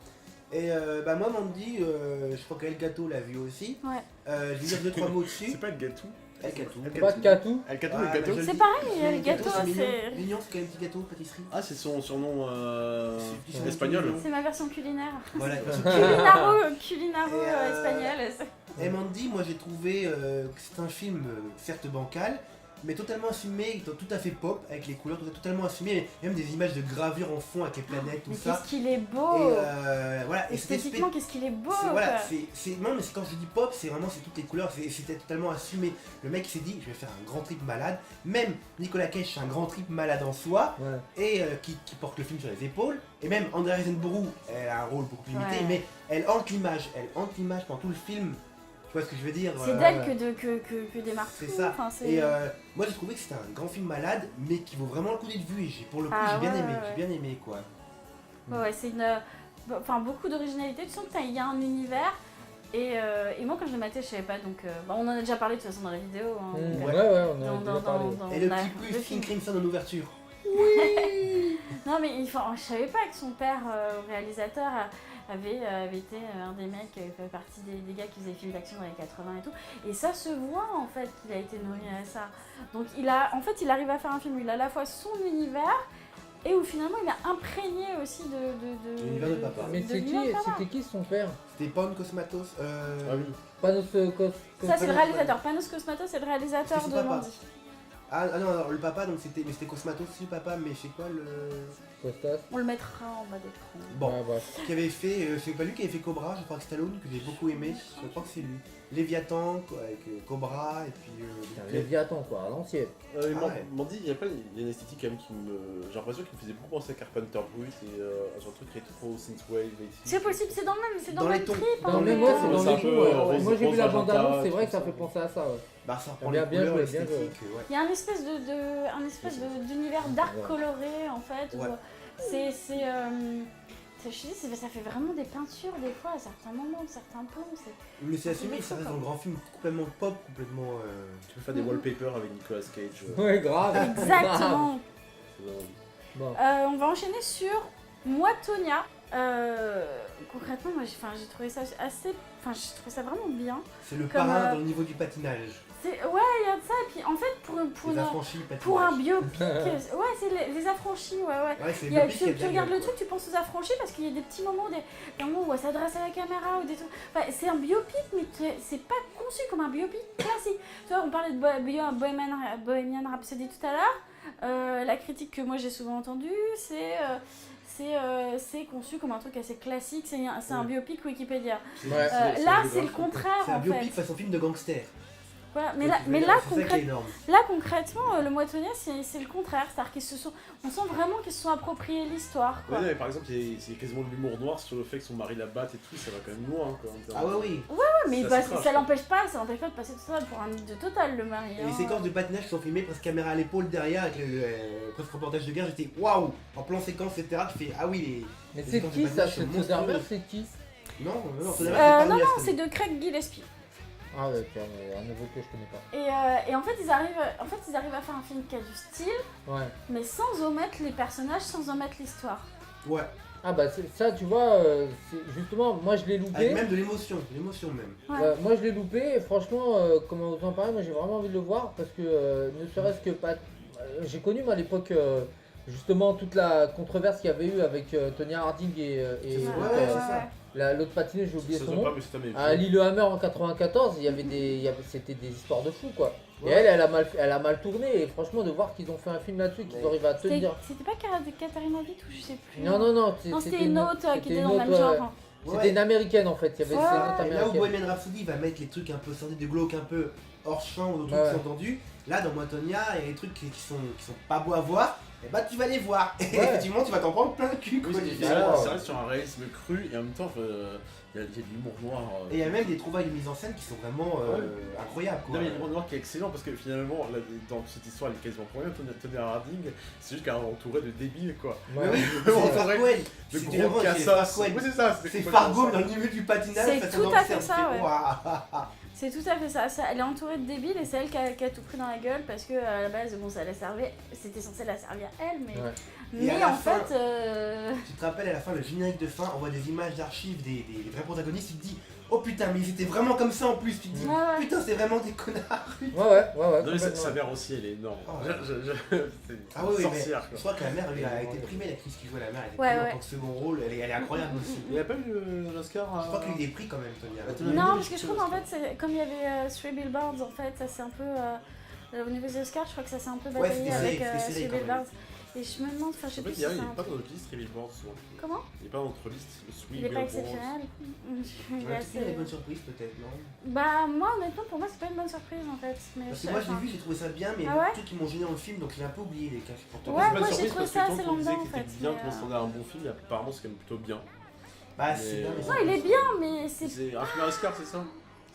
Et moi, Mandy, je crois qu'El Gato l'a vu aussi. Ouais. Je vais dire 2-3 mots dessus. C'est pas El Gato. El Gato. Pas de Gatou. El Gato. C'est pareil, El Gato, c'est. Mignon, c'est quand même un petit gâteau, pâtisserie. Ah, c'est son surnom espagnol. C'est ma version culinaire. Voilà, Culinaro espagnol. Et Mandy, moi j'ai trouvé que c'est un film certes bancal, mais totalement assumé, tout à fait pop, avec les couleurs, totalement assumé, et même des images de gravure en fond avec les planètes, tout mais ça. Qu'est-ce qu'il est beau! Et voilà, esthétiquement, qu'est-ce qu'il est beau! Voilà, non, mais quand je dis pop, c'est toutes les couleurs, c'était totalement assumé. Le mec s'est dit, je vais faire un grand trip malade. Même Nicolas Cage, c'est un grand trip malade en soi, et qui porte le film sur les épaules. Et même Andrea Riseborough, elle a un rôle beaucoup plus limité, mais elle hante l'image pendant tout le film. Tu vois ce que je veux dire? C'est d'elle que démarre tout. C'est ça. Et moi j'ai trouvé que c'était un grand film malade, mais qui vaut vraiment le coup d'être vu. Et pour le coup, j'ai bien aimé quoi. Ouais, c'est beaucoup d'originalité. Tu sens qu'il y a un univers. Et moi quand je le matais, je savais pas. Donc on en a déjà parlé de toute façon dans la vidéo. Hein, on en a déjà parlé. Et le petit plus King Crimson en ouverture. Oui. Non mais je savais pas que son père, réalisateur, avait été un des mecs qui fait partie des gars qui faisaient des films d'action dans les 80 et tout. Et ça se voit en fait qu'il a été nourri à ça. Donc il arrive à faire un film, il a à la fois son univers et où finalement il a imprégné aussi de l'univers de papa. Mais c'était qui son père? C'était Panos Cosmatos. Ah oui. Panos Ça c'est le réalisateur. Panos Cosmatos c'est le réalisateur C'est de papa. Mandy. Ah non, alors le papa, donc c'était Cosmatos aussi le papa, mais c'est quoi le... Costas. On le mettra en bas d'écran. Bon, Ouais, bref. qui avait fait, c'est pas lui qui avait fait Cobra, je crois que Stallone, que j'ai beaucoup aimé, je crois que c'est lui. Léviathan, avec Cobra, et puis... Léviathan quoi, à l'ancienne. ouais. Mandy, il y a une esthétique quand même qui me... J'ai l'impression qu'il me faisait beaucoup penser à Carpenter Brut et genre un truc rétro, synthwave et C'est possible, c'est dans le Dans les même tons. trip. Dans mais les moi tons, c'est dans c'est un les peu, coups, ouais. rose- Moi j'ai vu rose la magenta, bande-annonce, c'est tout vrai que ça ça. fait penser à ça, ouais. Bah ça reprend Bien les couleurs, joué, bien l'esthétique, ouais. Il y a un espèce d'univers dark coloré en fait. Ouais. Je te dis, ça fait vraiment des peintures des fois à certains moments, certains plans. Mais c'est assumé, ça reste un grand film complètement pop, complètement... Tu peux faire des wallpapers avec Nicolas Cage. Ouais, grave. Exactement. C'est vraiment- Bon. On va enchaîner sur Moi Tonya. Concrètement, moi j'ai trouvé ça assez. Enfin, j'ai trouvé ça vraiment bien. C'est le Comme, parrain dans le niveau du patinage. Ouais, il y a de ça. Et puis en fait, Les affranchis, patinage. pour un biopic, ouais, c'est les affranchis, ouais. Ouais, c'est Il y a- le biopic qui tu a regardes bien, le truc, tu penses aux affranchis parce qu'il y a des petits moments, des moments où elle s'adresse à la caméra ou des trucs. Enfin, c'est un biopic, mais c'est pas conçu comme un biopic classique. Tu vois, on parlait de Bohemian Rhapsody tout à l'heure. La critique que moi j'ai souvent entendue, c'est conçu comme un truc assez classique, c'est un biopic Wikipédia. Ouais. Là, c'est le contraire C'est un en biopic fait. façon film de gangster. Voilà. Mais C'est là, ça qui est énorme. concrètement, le Moitonnier, c'est le contraire. C'est-à-dire on sent vraiment qu'ils se sont appropriés l'histoire. Quoi. Ouais, mais par exemple, c'est quasiment de l'humour noir sur le fait que son mari la batte et tout, ça va quand même loin. Quoi, en termes Ah ouais, de- oui. Ouais, mais Ça, parce c'est que trash, ça l'empêche pas de passer tout ça pour un mythe de total, le mari. Et hein. les séquences de patinage sont filmées presque caméra à l'épaule derrière avec le presque reportage de guerre. J'étais waouh, en plan séquence, etc. Tu fais ah oui, Mais les c'est séquences de qui ça? patinage C'est sont monstrueuses. Soderbergh, c'est qui? Non, Non, c'est de Craig Gillespie. Ah ouais, tiens, un nouveau que je connais pas. Et en fait, ils arrivent à faire un film qui a du style, Ouais. mais sans omettre les personnages, sans omettre l'histoire. Ouais, Ah bah ça tu vois, justement moi je l'ai loupé. avec même de l'émotion même. Ouais. Moi je l'ai loupé et franchement, comment vous en parlez, moi j'ai vraiment envie de le voir parce que ne serait-ce que pas... j'ai connu moi à l'époque justement toute la controverse qu'il y avait eu avec Tonya Harding et C'est ça, l'autre, ouais, c'est ça. l'autre patineuse, j'ai oublié Ça son se nom. voit pas, mais c'est américain. À Lillehammer en 94, c'était des histoires de fous quoi. Et elle a mal tourné et franchement de voir qu'ils ont fait un film là-dessus, qu'ils arrivent à tenir. C'était pas Katharina Witt ou je sais plus. Non, Non, c'était une autre qui était dans le même genre. Enfin, C'était une américaine en fait, il y avait Ouais. cette autre Et là où américaine. Bohemian Rhapsody va mettre les trucs un peu sortis de glauque, un peu hors champ ou d'autres Ouais. trucs entendus, là dans Moitonia, il y a des trucs qui sont pas beaux à voir, et bah tu vas les voir. Et effectivement, tu vas t'en prendre plein le cul. Oui, Quoi. ça reste sur un réalisme cru et en même temps, il y a de l'humour noir. Et il y a même des trouvailles de mise en scène qui sont vraiment incroyables. Non, Quoi. mais il y a l'humour noir qui est excellent parce que finalement, là, dans cette histoire, elle est quasiment pour rien. Tonya Harding, c'est juste qu'elle est entourée de débiles quoi. Mais Ouais. oui, c'est Fargo. Le C'était gros vraiment cassas. Fargo. Oui, c'est ça. C'est Fargo dans le niveau du patinage. C'est ça te tout donne à fait le ça, cerveau. ouais. Waouh. c'est tout à fait ça. Elle est entourée de débiles et c'est elle qui a tout pris dans la gueule parce que à la base, bon, c'était censé la servir elle, mais, Ouais. Et à mais la en fin- fait. Tu te rappelles à la fin, le générique de fin, on voit des images d'archives des vrais protagonistes, tu te dis oh putain, mais ils étaient vraiment comme ça en plus. Tu te dis Ouais, ouais. putain, c'est vraiment des connards. Ouais. Non, mais complètement. sa mère aussi, elle est énorme. Oh, C'est Ah oui, une mais sorcière je quoi. crois que la mère, elle a été primée, l'actrice qui jouait la mère, elle était Ouais, primée en ouais. tant que second rôle, elle est incroyable aussi. Il a pas eu l'Oscar Je crois qu'il y a eu des prix quand même, Tonya. Non, parce que je trouve en fait, comme il y avait Three Billboards, en fait, ça c'est un peu. Au niveau des Oscars, je crois que ça s'est un peu Ouais, bataillé c'était avec serré, c'était serré Three quand même. Billboards. Et je me demande, enfin, je sais En plus fait, si il c'est n'est un pas truc. dans notre liste, Heavy Board, souvent. Comment Il n'est pas dans notre liste, le Sweet Il est pas Billboards. exceptionnel. Il est Ouais, assez- il y a des bonnes surprises peut-être, non? Bah, moi, honnêtement, pour moi, c'est pas une bonne surprise en fait. Mais Parce que moi je l'ai vu, j'ai trouvé ça bien, mais il y Ah a ouais des trucs qui m'ont gêné dans le film, donc j'ai un peu oublié les cas pourtant. Ouais, C'est pas moi, une j'ai surprise trouvé parce ça que assez quand on disait lambda, en qu'il était fait, bien, mais, qu'on s'attendait à un bon film, et apparemment c'est quand même plutôt bien. Bah c'est bien, mais Non, il est bien, mais c'est. C'est un premier Oscar, c'est ça?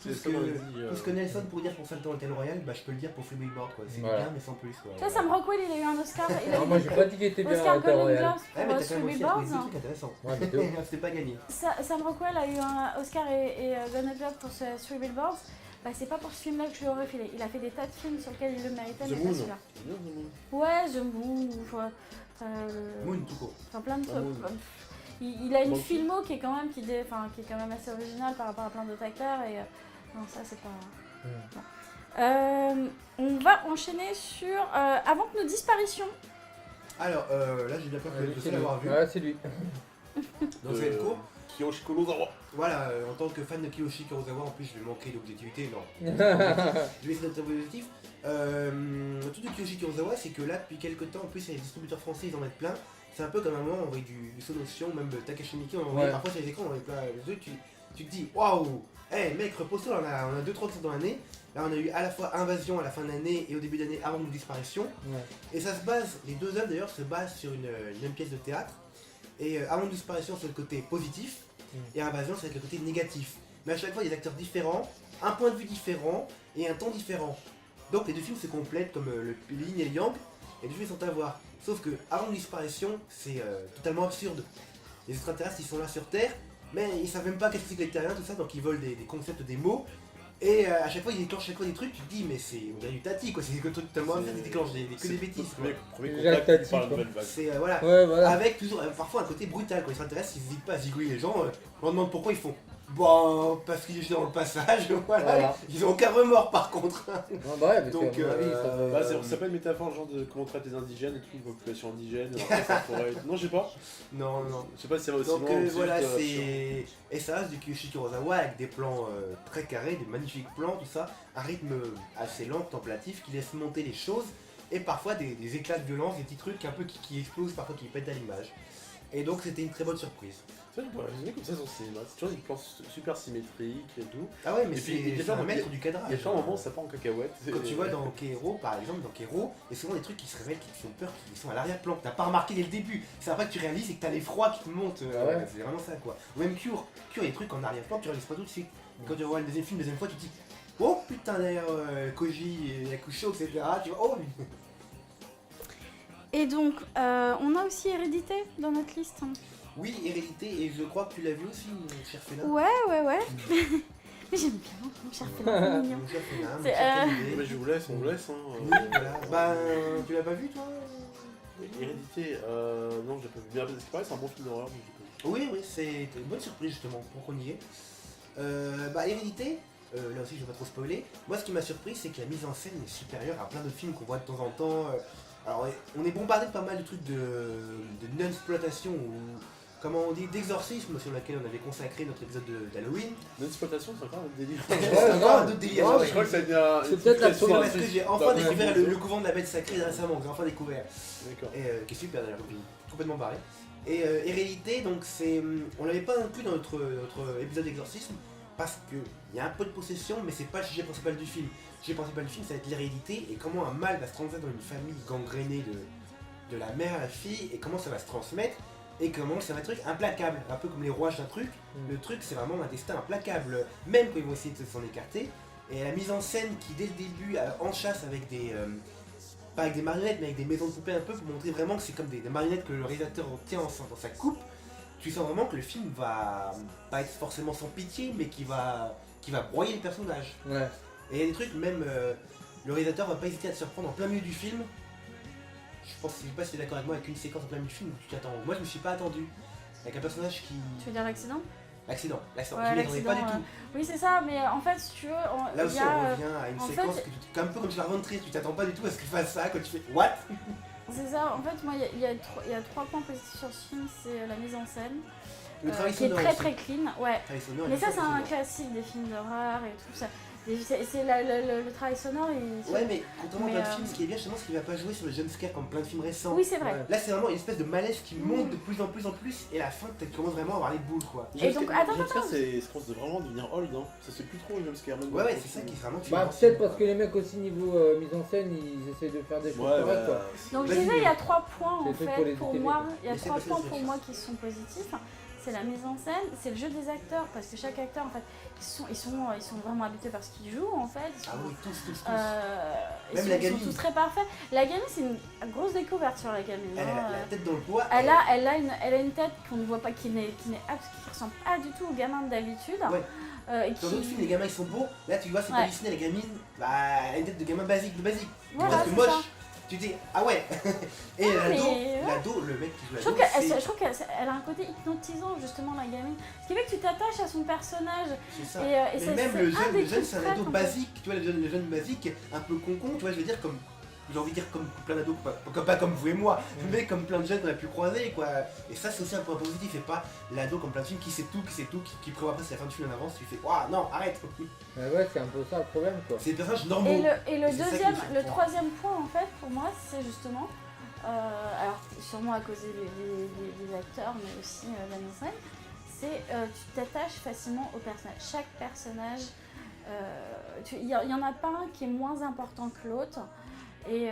Tout C'est ce ça qu'on a dit. tout ce que Nelson pourrait dire pour Salto Hotel Royal, bah je peux le dire pour Free Billboard quoi. C'est Voilà. bien mais sans plus quoi. Tu vois, Sam Rockwell, il a eu un Oscar. Il a Non, eu moi j'ai pas dit qu'il était bien à Oscar Hotel Golden Royal. Globes Ouais, pour mais t'as quand Three même aussi Billboards. trouvé des trucs intéressants. Ouais, mais de ouf. C'était pas gagné. Sam Rockwell a eu un Oscar et Golden Globe pour Three Billboards. Bah, c'est pas pour ce film-là que je lui aurais filé. Il a fait des tas de films sur lesquels il le méritait, The mais pas Moon. celui-là. C'est bien, The Moon. Ouais, The Moon, Moon tout court. enfin plein de trucs. Moon. Il a une Monkey. filmo qui est quand même qui est quand même assez originale par rapport à plein d'autres acteurs et non ça c'est pas. Non. On va enchaîner sur avant que nous disparaissions. Alors, là, j'ai bien peur que le seul à l'avoir vu. Ouais, c'est lui. Donc, ça va être court. Kiyoshi Kurosawa. Voilà, en tant que fan de Kiyoshi Kurosawa, en plus, je vais manquer d'objectivité. Non. Je vais essayer d'être objectif. Le truc de Kiyoshi Kurosawa, c'est que là, depuis quelques temps, en plus, les distributeurs français, ils en mettent plein. C'est un peu comme un moment, on voyait du Sonotion, même Takashi Miike, on voyait parfois sur les écrans, on voyait plein de trucs, tu te dis, waouh, hey mec, repose-toi, on a 2-3 titres dans l'année. Là, on a eu à la fois Invasion à la fin de l'année et au début d'année avant une disparition. Ouais. Et ça se base, les deux œuvres d'ailleurs se basent sur une même pièce de théâtre. Et avant une disparition, c'est le côté positif, et Invasion, c'est le côté négatif. Mais à chaque fois, il y a des acteurs différents, un point de vue différent et un ton différent. Donc les deux films se complètent comme le yin et le yang, et les deux films sont à voir. Sauf que avant une disparition, c'est totalement absurde. Les extraterrestres, ils sont là sur Terre, mais ils savent même pas qu'est-ce que c'est que les terriens, tout ça, donc ils volent des concepts, des mots. Et à chaque fois, ils déclenchent des trucs, tu te dis, mais c'est on dirait du tati quoi, c'est des trucs totalement absurdes, ils déclenchent que des bêtises. Premier contact, tu parles de nouvelle vague. C'est voilà. Avec toujours parfois un côté brutal, quand ils s'intéressent, ils n'hésitent pas à zigouiller les gens, on leur demande pourquoi ils font. Bon, parce qu'ils étaient dans le passage, voilà. Ils ont aucun remords par contre. Donc, ça peut être une métaphore genre de comment on traite les indigènes et tout, une population indigène, ça pourrait être... Non, je sais pas. Non. Je sais pas si ça va aussi loin. Donc voilà, c'est... Et ça reste du Kiyoshi Kurosawa avec des plans très carrés, des magnifiques plans, tout ça. Un rythme assez lent, contemplatif, qui laisse monter les choses. Et parfois des éclats de violence, des petits trucs un peu qui explosent, parfois qui pètent à l'image. Et donc c'était une très bonne surprise. C'est vrai, résumer comme ça sur le cinéma, c'est toujours des plans super symétriques et tout. Ah ouais, mais c'est un maître du cadrage. Il y a un moment où ça part en cacahuète. Quand tu vois dans Kero, par exemple, dans Kero, il y a souvent des trucs qui se révèlent, qui te font peur, qui sont à l'arrière-plan, que t'as pas remarqué dès le début. C'est après que tu réalises et que t'as l'effroi qui te monte. C'est vraiment ça quoi. Ou même Cure, il y a des trucs en arrière-plan que tu réalises pas tout de suite. Quand tu vois le deuxième film, fois, tu te dis oh putain d'ailleurs Koji, Yakusho, etc. Tu vois, oh. Et donc, on a aussi Hérédité dans notre liste. Oui, Hérédité, et je crois que tu l'as vu aussi, mon cher Féna. Ouais. Mais j'aime bien, mon cher Féna, c'est mignon. Mon cher Féna, mais je vous laisse, on vous laisse. Oui, voilà. Bah, tu l'as pas vu toi Hérédité, non, j'ai pas vu. Bien, c'est pareil, c'est un bon film d'horreur. Oui, c'est une bonne surprise justement pour qu'on y est. Hérédité, là aussi je vais pas trop spoiler. Moi, ce qui m'a surpris, c'est que la mise en scène est supérieure à plein de films qu'on voit de temps en temps. Alors, on est bombardé de pas mal de trucs de non-exploitation ou comment on dit, d'exorcisme sur laquelle on avait consacré notre épisode d'Halloween. Non-exploitation, c'est encore un délire. C'est encore un autre délire. Je crois que ça devient. C'est peut-être la parce que j'ai enfin découvert le couvent de la bête sacrée récemment, que j'ai enfin découvert. D'accord. Et qui est super d'ailleurs, complètement barré. Et Hérédité, donc on l'avait pas inclus dans notre épisode d'exorcisme parce qu'il y a un peu de possession, mais c'est pas le sujet principal du film. Le sujet principal du film, ça va être l'hérédité et comment un mal va se transmettre dans une famille gangrénée de la mère à la fille et comment ça va se transmettre. Et comment ça va être un truc implacable, un peu comme les rouages d'un truc. Le truc, c'est vraiment un destin implacable, même quand ils vont essayer de s'en écarter. Et la mise en scène qui, dès le début, enchâsse avec des... pas avec des marionnettes, mais avec des maisons de poupées un peu, pour montrer vraiment que c'est comme des marionnettes que le réalisateur tient dans sa coupe. Tu sens vraiment que le film va pas être forcément sans pitié, mais qui va broyer les personnages. Ouais. Et il y a des trucs, même le réalisateur va pas hésiter à te surprendre en plein milieu du film. Je sais pas si tu es d'accord avec moi, avec une séquence en plein milieu du film où tu t'attends. Moi je me suis pas attendu. Avec un personnage qui... Tu veux dire l'accident ? L'accident, Ouais, je m'y attendais pas du tout. Oui c'est ça, mais en fait si tu veux... Là aussi on revient à une séquence que un peu comme tu la rentrée, tu t'attends pas du tout à ce qu'il fasse ça quand tu fais what. C'est ça, en fait moi il y a 3 points positifs sur ce film, c'est la mise en scène. Le travail qui est sonore très aussi. très clean, ouais. Mais ça c'est un classique des films d'horreur et tout ça. C'est le travail sonore et... Ouais mais contrairement à plein de films, ce qui est bien justement c'est qu'il va pas jouer sur le jumpscare comme plein de films récents. Oui c'est vrai. Là c'est vraiment une espèce de malaise qui monte de plus en plus et à la fin tu commences vraiment à avoir les boules quoi. Et donc attends. C'est je pense de vraiment devenir old, hein. Ça c'est plus trop le jumpscare même. Ouais c'est ça qui est vraiment... peut-être parce que les mecs aussi niveau mise en scène ils essaient de faire des choses correctes quoi. Donc je disais il y a 3 points en fait pour moi, il y a 3 points pour moi qui sont positifs. C'est la mise en scène, c'est le jeu des acteurs, parce que chaque acteur en fait, ils sont vraiment habités par ce qu'ils jouent en fait. Ah oui, tous. Même la gamine. Ils sont tous très parfaits. La gamine, c'est une grosse découverte sur la gamine. Elle a la tête dans le poids. Elle a une tête qu'on ne voit pas, qui ressemble pas du tout aux gamins d'habitude. Ouais. Dans d'autres films, les gamins ils sont beaux. Là, tu vois, c'est pas Disney, la gamine, elle a une tête de gamin basique. Voilà, presque moche. Ça. Tu dis, ah ouais. Et l'ado, le mec qui joue l'ado, je trouve qu'elle a un côté hypnotisant, justement, la gamine. Ce qui fait que tu t'attaches à son personnage. C'est ça. Et même le jeune, c'est un ado basique. Tu vois, le jeune basique, un peu concon, tu vois, je veux dire, comme j'ai envie de dire comme plein d'ados, pas comme vous et moi, mais comme plein de jeunes qu'on a pu croiser, quoi. Et ça, c'est aussi un point positif, c'est pas l'ado comme plein de films qui sait tout, qui prévoit après c'est la fin du film en avance, tu fais waouh, non, arrête. Ouais, c'est un peu ça le problème, quoi. C'est des personnages normaux. Et le troisième point, en fait, pour moi, c'est justement, alors sûrement à cause des acteurs, mais aussi de la mise en scène, c'est tu t'attaches facilement au personnage. Chaque personnage, il y en a pas un qui est moins important que l'autre. Et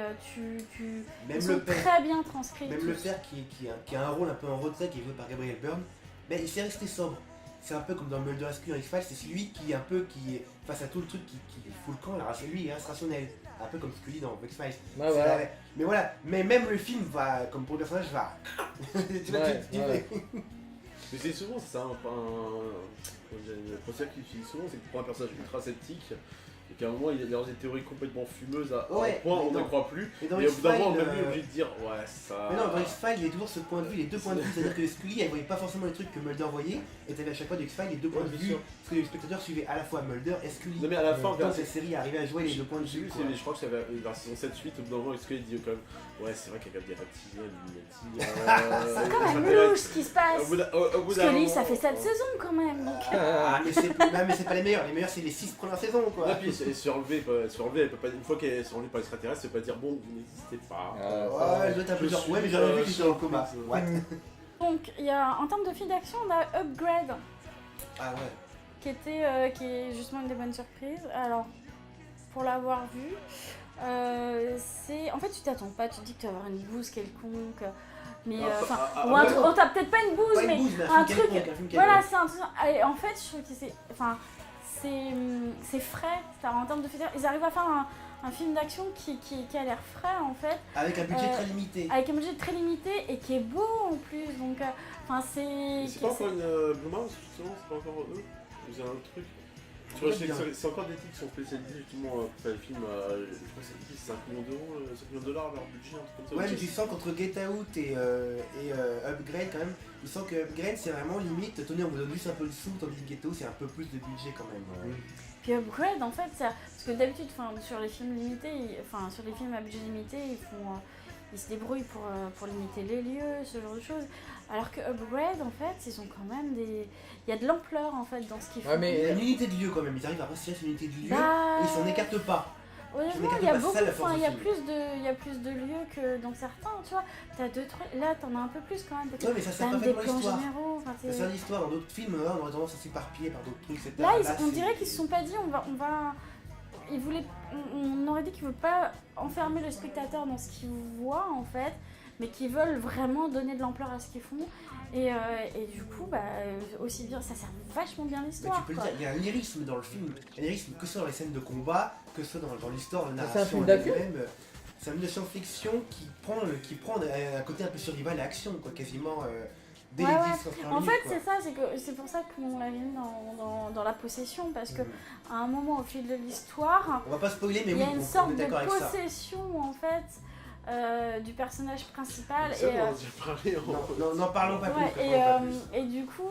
ils sont très bien transcrits. Même le père qui a un rôle un peu en retrait, qui est joué par Gabriel Byrne, mais il s'est resté sobre. C'est un peu comme dans Mulder & Scully en X-Files, c'est lui qui est face à tout le truc qui fout le camp, c'est lui, il reste rationnel. Un peu comme Scully dans X-Files. Ouais, voilà. Mais voilà, mais même le film va, comme pour le personnage, va. Mais c'est souvent ça, le concept qu'il utilise souvent, c'est que tu prends un personnage ultra sceptique et qu'à un moment il a des théories complètement fumeuses à un point on ne croit plus. Et au bout d'un moment on est même obligé de dire ouais ça. Mais non, dans X-Files il y a toujours ce point de vue, les deux points de vue, c'est-à-dire que Scully elle voyait pas forcément les trucs que Mulder voyait, et t'avais à chaque fois de X-Files les deux points de vue, parce que les spectateurs suivaient à la fois Mulder et Scully. Non mais à la fin, quand cette série arrivait à jouer les deux points de vue. Je crois que c'est vers saison 7-8, au bout d'un moment Scully dit quand même ouais c'est vrai qu'il y a quand même des reptiliens, c'est quand même louche ce qui se passe. Scully ça fait 7 saisons quand même. Donc... mais c'est pas les meilleurs c'est les 6 premières saisons quoi. Et puis elle se relever, elle peut pas, une fois qu'elle se relevée par l'extraterrestre, c'est pas dire bon vous n'existez pas. Ouais, je dois être un peu genre ouais mais j'aurais vu que j'étais dans le coma. Ouais. Donc il y a, en termes de film d'action on a Upgrade. Ah ouais. Qui est justement une des bonnes surprises. Alors pour l'avoir vu, c'est en fait tu t'attends pas, tu te dis que tu vas avoir une bouse quelconque. Mais on t'a peut-être pas une bouse, pas mais une bouse, un truc. Voilà, c'est un truc. Et en fait, je trouve que c'est frais. En termes de film, ils arrivent à faire un film d'action qui a l'air frais en fait. Avec un budget très limité. Avec un budget très limité et qui est beau en plus. Donc, c'est. C'est pas encore une Blumhouse justement, c'est pas encore eux. Vous avez un truc. Tu vois, c'est encore des titres qui sont spécialisés justement pour faire les films, je crois que c'est 5 millions d'euros, 5 millions de dollars leur budget, un truc comme ça. Ouais, mais tu sens qu'entre Get Out et Upgrade quand même, tu sens que Upgrade c'est vraiment limite, tenez on vous donne juste un peu de sous, tandis que Get Out c'est un peu plus de budget quand même. Puis Upgrade en fait, parce que d'habitude sur les films limités, sur les films à budget limité, ils se débrouillent pour limiter les lieux, ce genre de choses. Alors que Upgrade, en fait, ils ont quand même des... Il y a de l'ampleur, en fait, dans ce qu'ils font. Ouais, mais il y a une unité de lieu, quand même. Ils arrivent à réussir une unité de lieu et ils s'en écartent pas. Honnêtement, il y a beaucoup... il y a plus de lieux que dans certains, tu vois. T'as 2, 3... Là, t'en as un peu plus, quand même. Ouais, mais ça sert pas fait l'histoire. Ça sert l'histoire. Dans d'autres films, on aurait tendance à s'éparpiller par d'autres trucs, etc. Là, on dirait qu'ils se sont pas dit, on va... On aurait dit qu'ils veulent pas enfermer le spectateur dans ce qu'ils voient, en fait, mais qu'ils veulent vraiment donner de l'ampleur à ce qu'ils font. Et du coup, aussi bien, ça sert vachement bien l'histoire. Tu peux le dire, il y a un lyrisme dans le film. Un lyrisme que ce soit dans les scènes de combat, que ce soit dans l'histoire, la narration. C'est un film d'action. C'est un film de science-fiction qui prend un côté un peu survival et action, quoi, quasiment. Dès les 10, en fait, c'est ça, c'est pour ça qu'on l'a mis dans la possession, parce que à un moment, au fil de l'histoire, on va pas spoiler, mais il y a une sorte de possession, en fait. Du personnage principal. N'en parlons pas plus. Et du coup,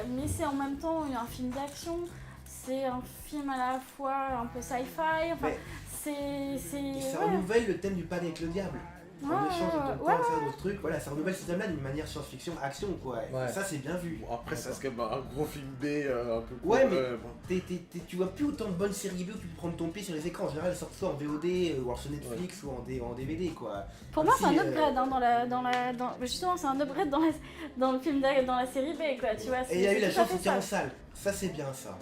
mais c'est en même temps un film d'action, c'est un film à la fois un peu sci-fi, enfin, ça renouvelle le thème du panier avec le diable. On échange de temps à faire d'autres trucs, voilà, ça renouvelle ce thème-là d'une manière science-fiction, action quoi. Ouais. Ça c'est bien vu. Bon, après ça reste quand même un gros film B un peu court. Ouais mais tu vois plus autant de bonnes séries B où tu peux prendre ton pied sur les écrans. En général elles sortent soit en VOD ou sur Netflix ou en DVD quoi. Pour moi c'est un upgrade justement c'est un upgrade dans le film dans la série B quoi, tu vois. Et il y a eu la chance de tirer en salle. Ça c'est bien ça.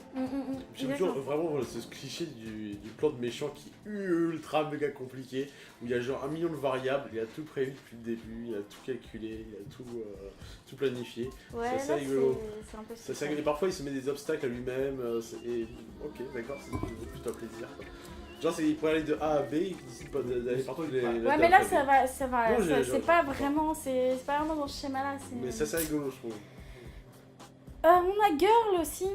J'aime toujours vraiment ce cliché du plan de méchant qui est ultra méga compliqué, où il y a genre 1 million de variables, il a tout prévu depuis le début, il a tout calculé, il a tout planifié. Ouais, c'est assez rigolo. C'est un peu ça, et parfois il se met des obstacles à lui-même, et ok d'accord, c'est plutôt un plaisir. Genre il pourrait aller de A à B, il décide pas d'aller partout. Ouais mais là ça va, c'est pas vraiment dans ce schéma là. Mais ça c'est rigolo je trouve. On a Girl aussi.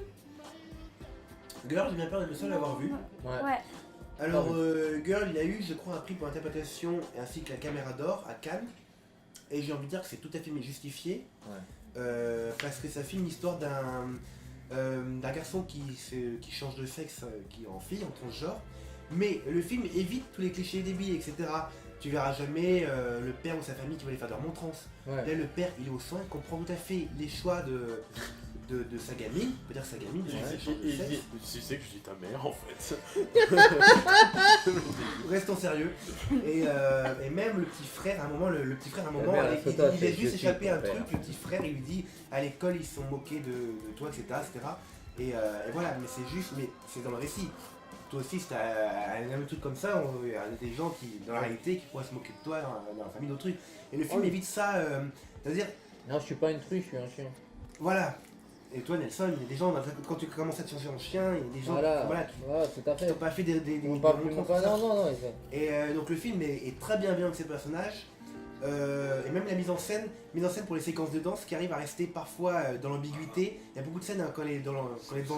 Girl, j'ai bien peur d'être le seul à l'avoir vu. Ouais. Alors, Girl, il a eu, je crois, un prix pour l'interprétation ainsi que la caméra d'or à Cannes. Et j'ai envie de dire que c'est tout à fait justifié. Parce que ça filme l'histoire d'un garçon qui change de sexe, qui est en fille, en transgenre. Mais le film évite tous les clichés débiles, etc. tu verras jamais le père ou sa famille qui va aller faire de la remontrance. Ouais. Là, le père, il est au soin, il comprend tout à fait les choix de sa gamine, on peut dire sa gamine, Si c'est que je dis ta mère en fait. Restons sérieux. Et même le petit frère, à un moment, il laisse juste échapper un truc, le petit frère, il lui dit à l'école ils se sont moqués de toi, etc. Et voilà, mais c'est juste, mais c'est dans le récit. Toi aussi, si t'as un truc comme ça, il y a des gens qui, dans la réalité, qui pourraient se moquer de toi dans la famille, d'autres trucs. Et le film évite ça, c'est-à-dire... Non, je suis pas une truche, je suis un chien. Voilà. Et toi, Nelson, il y a des gens, quand tu commences à te changer en chien, il y a des gens tout à fait. qui n'ont pas fait des Non, Et donc le film est très bien avec ses personnages. Et même la mise en scène pour les séquences de danse qui arrive à rester parfois dans l'ambiguïté. Il y a beaucoup de scènes quand elle est devant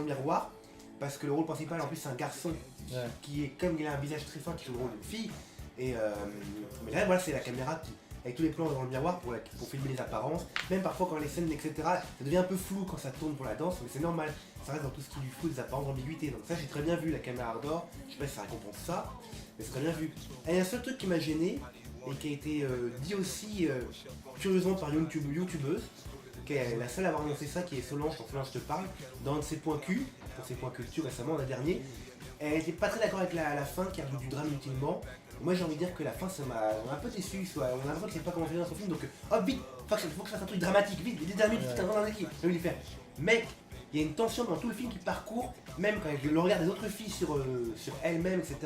le miroir, parce que le rôle principal en plus c'est un garçon qui est, comme il a un visage très fort, qui joue le rôle d'une fille. Mais là voilà, c'est la caméra qui, avec tous les plans devant le miroir pour filmer les apparences. Même parfois quand les scènes etc, ça devient un peu flou quand ça tourne pour la danse, mais c'est normal, ça reste dans tout ce qui est du flou, des apparences d'ambiguïté. Donc ça j'ai très bien vu la caméra Ardor, je sais pas si ça récompense ça, mais c'est très bien vu. Et il y a un seul truc qui m'a gêné, et qui a été dit aussi curieusement par une youtubeuse, qui est la seule à avoir annoncé ça, qui est Solange, quand Solange te parle, dans un de ses points Q, pour ses points culture récemment, l'an dernier. Elle était pas très d'accord avec la fin qui arrive du drame inutilement. Moi j'ai envie de dire que la fin ça m'a un peu déçu, on a l'impression que c'est pas comment faire dans son film, donc vite, faut que je fasse un truc dramatique, vite, les dernières minutes, putain, dans l'équipe, je vais lui faire. Mais il y a une tension dans tout le film qui parcourt, même quand je le regarde des autres filles sur elle-même, etc.,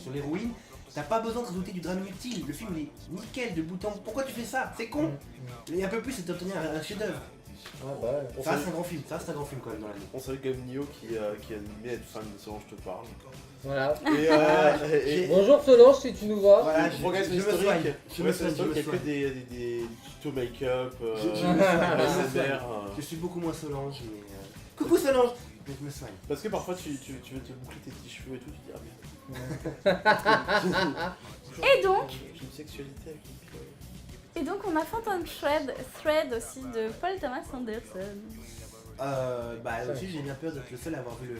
sur l'héroïne. T'as pas besoin de rajouter du drame inutile, le film il est nickel de bout en bout. Pourquoi tu fais ça? C'est con. Et un peu plus c'est d'obtenir un chef-d'œuvre. Ça c'est un grand film, quand même dans l'année. On savait quand même Nio qui admet être fan de Solange te parle. Voilà. Et bonjour Solange si tu nous vois. Voilà, je me soigne. Il y a que des tutos make-up, je suis beaucoup moins Solange, mais... Coucou Solange. Mais je me soigne. Parce que parfois tu veux te boucler tes petits cheveux et tout, tu te dis ah merde. Et donc j'ai une sexualité avec une pile. Et donc on a fait un thread aussi de Paul Thomas Anderson. Aussi j'ai bien peur d'être le seul à avoir vu le...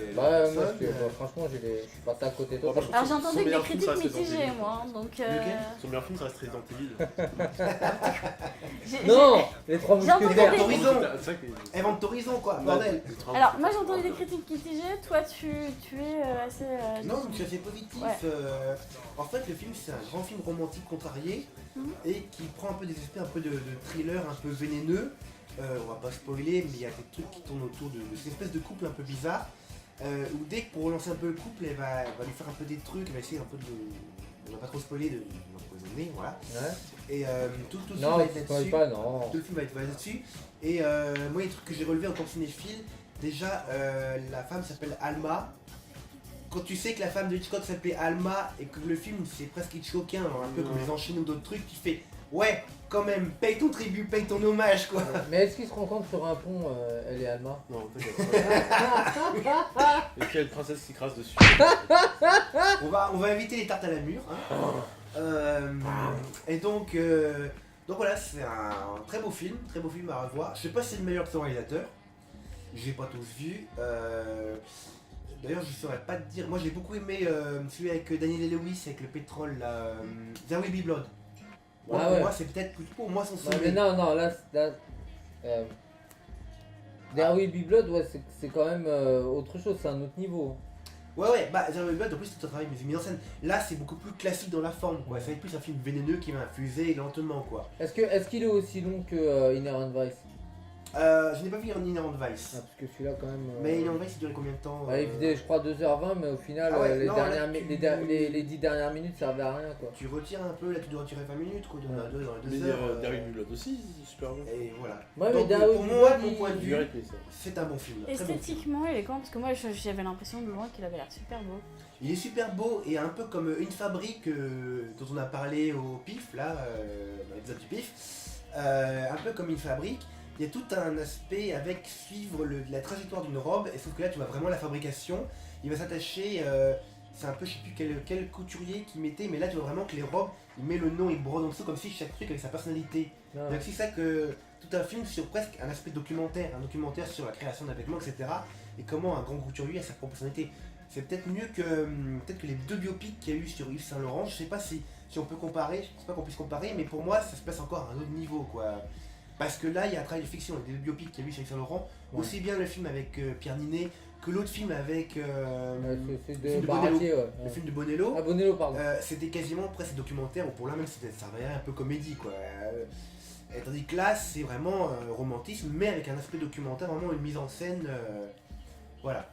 franchement je suis passé à côté de toi. Alors j'ai entendu des critiques mitigées moi, donc... Son meilleur film ça reste Resident Evil. Non, les trois mousquetaires. Invente Horizon quoi, bordel. Alors moi j'ai entendu des critiques mitigées, toi tu es assez... Non, je suis assez positif. Ouais. En fait le film c'est un grand film romantique contrarié et qui prend un peu des aspects un peu de thriller un peu vénéneux. On va pas spoiler, mais il y a des trucs qui tournent autour de cette espèce de couple un peu bizarre, où dès que pour relancer un peu le couple, elle va lui faire un peu des trucs, elle va essayer un peu de... On va pas trop spoiler, de l'empoisonner, voilà. Ouais. Et tout le film va être là-dessus. Tout le film va être là-dessus. Et moi, les trucs que j'ai relevés en tant que cinéphile, déjà, la femme s'appelle Alma. Quand tu sais que la femme de Hitchcock s'appelait Alma et que le film c'est presque Hitchcockien, un peu comme les enchaînés ou d'autres trucs, tu fais ouais, quand même, paye ton tribut, paye ton hommage quoi. Mais est-ce qu'ils se rencontrent sur un pont, elle et Alma? Non, t'inquiète. Et puis il y a une princesse qui crasse dessus. On va éviter les tartes à la mûre. Et donc voilà, c'est un très beau film à revoir. Je sais pas si c'est le meilleur de son réalisateur. J'ai pas tous vu. D'ailleurs, je saurais pas te dire. Moi, j'ai beaucoup aimé celui avec Daniel Day-Lewis avec le pétrole, là, There Will Be Blood. Pour moi, c'est peut-être plus pour moi son sommet. Mais non, là There Will Be Blood, ouais, c'est quand même autre chose, c'est un autre niveau. Ouais, There Will Be Blood, en plus, c'est un travail mis en scène. Là, c'est beaucoup plus classique dans la forme, quoi. C'est plus un film vénéneux qui va infuser lentement, quoi. Est-ce qu'il est aussi long que Inherent Vice? Je n'ai pas vu Inherent Vice. Parce que celui-là quand même... Mais Inherent Vice, il durait combien de temps Il faisait je crois 2h20, mais au final les 10 dernières minutes servaient à rien quoi. Tu retires un peu, là tu dois retirer 20 minutes quoi, dans les 2 mais heures. Derrick Blood aussi, c'est super bien. Et voilà. Ouais, donc, mais pour moi, de mon point de vue, c'est un bon film. Esthétiquement, il est quand? Parce que moi j'avais l'impression de loin qu'il avait l'air super beau. Il est super beau et un peu comme Une Fabrique dont on a parlé au PIF, là, dans l'épisode du PIF. Un peu comme Une Fabrique. Il y a tout un aspect avec suivre la trajectoire d'une robe, et sauf que là tu vois vraiment la fabrication, il va s'attacher, c'est un peu je sais plus quel couturier qui mettait, mais là tu vois vraiment que les robes, il met le nom, il brode en dessous comme si chaque truc avait sa personnalité. Donc c'est ça que tout un film sur presque un aspect documentaire, un documentaire sur la création d'un vêtement, etc. Et comment un grand couturier a sa propre personnalité. C'est peut-être mieux que les 2 biopics qu'il y a eu sur Yves Saint Laurent, je sais pas si si on peut comparer, je pense pas qu'on puisse comparer, mais pour moi ça se passe encore à un autre niveau quoi. Parce que là il y a un travail de fiction, il y a des biopics qu'il y a eu chez Saint-Laurent, aussi bien le film avec Pierre Ninet que l'autre film avec c'est film de de Baratier, Bonello. ouais. Le film de Bonello. Ah, Bonello, pardon. C'était quasiment presque documentaire, ou pour là même ça avait un peu comédie quoi. Et tandis que là c'est vraiment romantisme, mais avec un aspect documentaire, vraiment une mise en scène, voilà.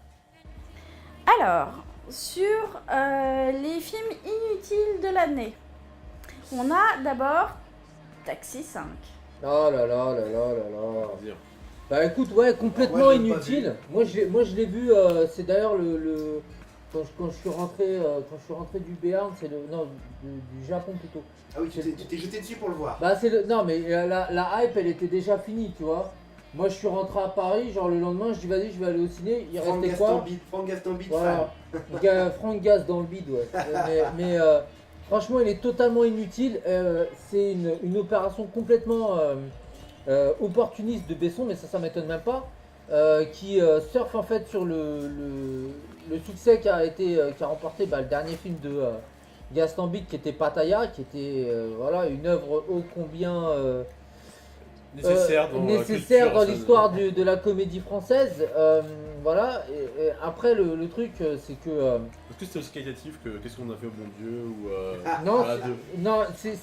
Alors, sur les films inutiles de l'année, on a d'abord Taxi 5. Oh là là là là là là. Dire. Bah écoute, ouais, complètement Moi, je l'ai pas inutile. Moi je l'ai vu, c'est d'ailleurs quand je suis rentré du Béarn, c'est du Japon plutôt. Ah oui, tu t'es jeté dessus pour le voir. Bah non mais la hype elle était déjà finie, tu vois. Moi je suis rentré à Paris, genre le lendemain je dis vas-y je vais aller au ciné, il restait quoi? Franck Gastambide, Voilà, Franck Gaz dans le bide, ouais. mais franchement il est totalement inutile, c'est une opération complètement opportuniste de Besson, mais ça m'étonne même pas, qui surfe en fait sur le succès qui a remporté le dernier film de Gastambide qui était Pattaya, qui était voilà, une œuvre ô combien nécessaire dans l'histoire de la comédie française. Voilà, et après le truc c'est que... Est-ce que c'était aussi qualitatif que Qu'est-ce qu'on a fait au bon Dieu ou non, à la deux. non, si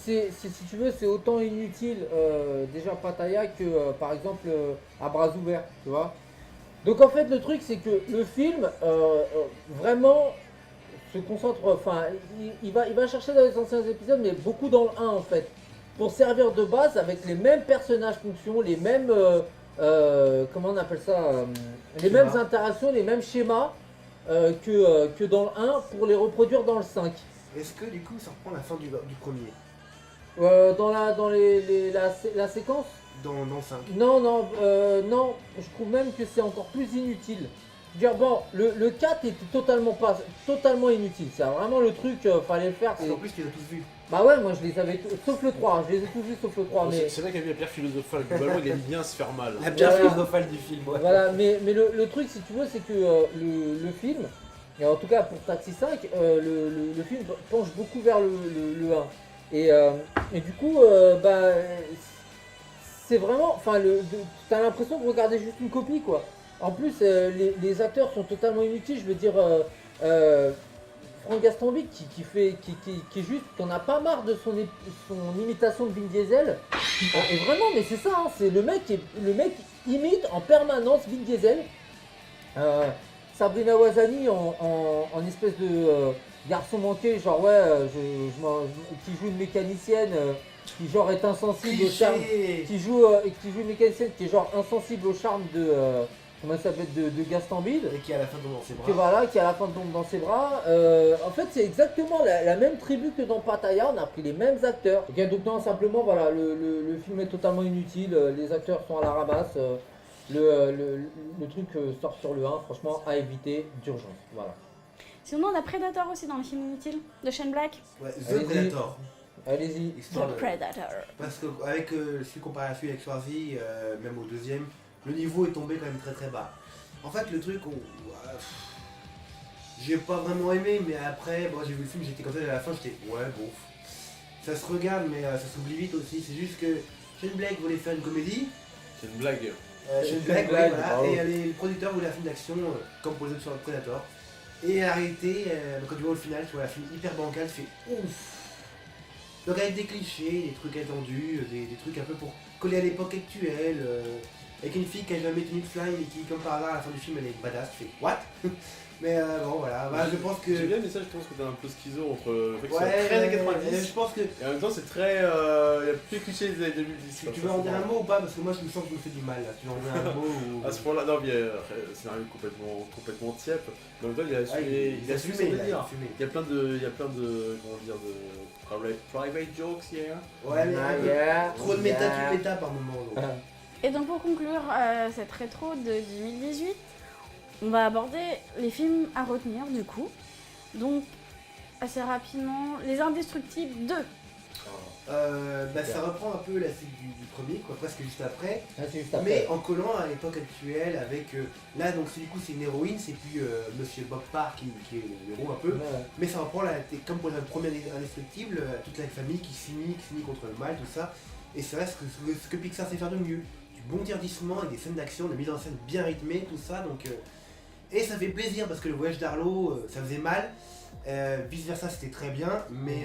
tu veux, c'est autant inutile déjà Pattaya que par exemple à bras ouverts, tu vois. Donc en fait le truc c'est que le film vraiment se concentre, enfin il va chercher dans les anciens épisodes mais beaucoup dans le 1 en fait. Pour servir de base avec les mêmes personnages fonctions, les mêmes, comment on appelle ça, les mêmes interactions, les mêmes schémas que dans le 1 pour les reproduire dans le 5. Est-ce que du coup ça reprend la fin du premier? Dans la séquence Dans le 5. Non, je trouve même que c'est encore plus inutile. Je veux dire, bon, le 4 était totalement inutile, c'est vraiment le truc, fallait le faire. Parce qu'en plus tu les as tous vus. Bah ouais, moi je les avais sauf le 3, je les ai tous vus sauf le 3, Bon, mais... c'est vrai qu'il y avait la pierre philosophale, globalement il aime bien se faire mal. La pierre Voilà. philosophale du film, ouais. Voilà, mais le truc, si tu veux, c'est que le film, et en tout cas pour Taxi 5, le film penche beaucoup vers le 1. Et du coup, c'est vraiment, enfin, t'as l'impression de regarder juste une copie, quoi. En plus, les acteurs sont totalement inutiles, je veux dire, Franck Gastambide qui est juste, qu'on a pas marre de son imitation de Vin Diesel. Et vraiment, mais c'est ça, hein, c'est le mec imite en permanence Vin Diesel. Sabrina Ouazani en espèce de garçon manqué, genre ouais, qui joue une mécanicienne, qui genre est insensible au charme, qui joue une mécanicienne qui est genre insensible au charme de comment ça s'appelle, de Gastambide. Et qui à la fin tombe dans ses bras. Qui à la fin tombe dans ses bras. En fait, c'est exactement la même tribu que dans Pattaya, on a pris les mêmes acteurs. Ok, donc non, simplement, voilà, le film est totalement inutile, les acteurs sont à la ramasse. Le truc sort sur le 1, franchement, à éviter d'urgence. Voilà. Sinon, on a Predator aussi dans le film inutile de Shane Black. Ouais, Allez-y. The Predator. Allez-y. Histoire The de... Predator. Parce qu'avec celui comparé à celui avec Schwarzy, même au deuxième, le niveau est tombé quand même très très bas. En fait, le truc, j'ai pas vraiment aimé, mais après, bon, j'ai vu le film, j'étais comme ça, à la fin, j'étais ouais, bon. Ça se regarde, mais ça s'oublie vite aussi. C'est juste que Shane Black voulait faire une comédie. C'est une blague. Shane Black, blague, voilà, bravo. et le producteur voulait un film d'action, comme pour les autres sur le Predator. Et arrêté, quand tu vois au final, tu vois un film hyper bancal, tu fais ouf. Donc avec des clichés, des trucs attendus, des trucs un peu pour coller à l'époque actuelle, avec une fille qui a jamais tenu de flingue et qui, comme par hasard, à la fin du film, elle est badass, tu fais what? Mais bon, voilà, bah, je pense que... J'aime bien, mais ça, je pense que t'as un peu schizo entre le fait que c'est Ouais, très années je 90 pense que... et en même temps c'est très. Il y a plus de clichés des années 2010. Tu veux en dire un mot ou pas? Parce que moi je me sens que je me fais du mal là. Tu veux en dire un mot ou... À ce point-là, non, mais c'est un scénario complètement tiep. Mais en même temps, il a assumé, il a assumé son il a délire. assumé. Il y a plein de comment dire, de private jokes hier. Ouais, mais un peu Yeah. trop de méta, tu péta par moment. Donc. Et donc pour conclure cette rétro de 2018, on va aborder les films à retenir du coup. Donc assez rapidement, Les Indestructibles 2. Ça reprend un peu la suite du premier, quoi, presque juste après. C'est juste après. Mais en collant à l'époque actuelle avec là donc du coup c'est une héroïne, c'est plus Monsieur Bob Parr qui est le héros un peu, mais ça reprend comme pour le premier Indestructible, toute la famille qui s'unit contre le mal, tout ça. Et c'est vrai ce que Pixar sait faire de mieux, du bon divertissement et des scènes d'action, des mises en scène bien rythmées, tout ça. Donc et ça fait plaisir parce que le voyage d'Arlo ça faisait mal. Vice versa c'était très bien, mais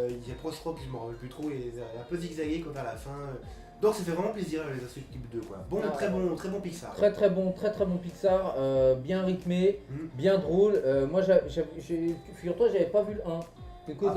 il y a Proche Rock, je m'en rappelle plus trop, et un peu zigzagué quand à la fin. Donc ça fait vraiment plaisir les Indestructibles 2 quoi. Bon, très bon Pixar. Très bon Pixar, bien rythmé, bien drôle. Moi figure-toi j'avais pas vu le 1. Écoute,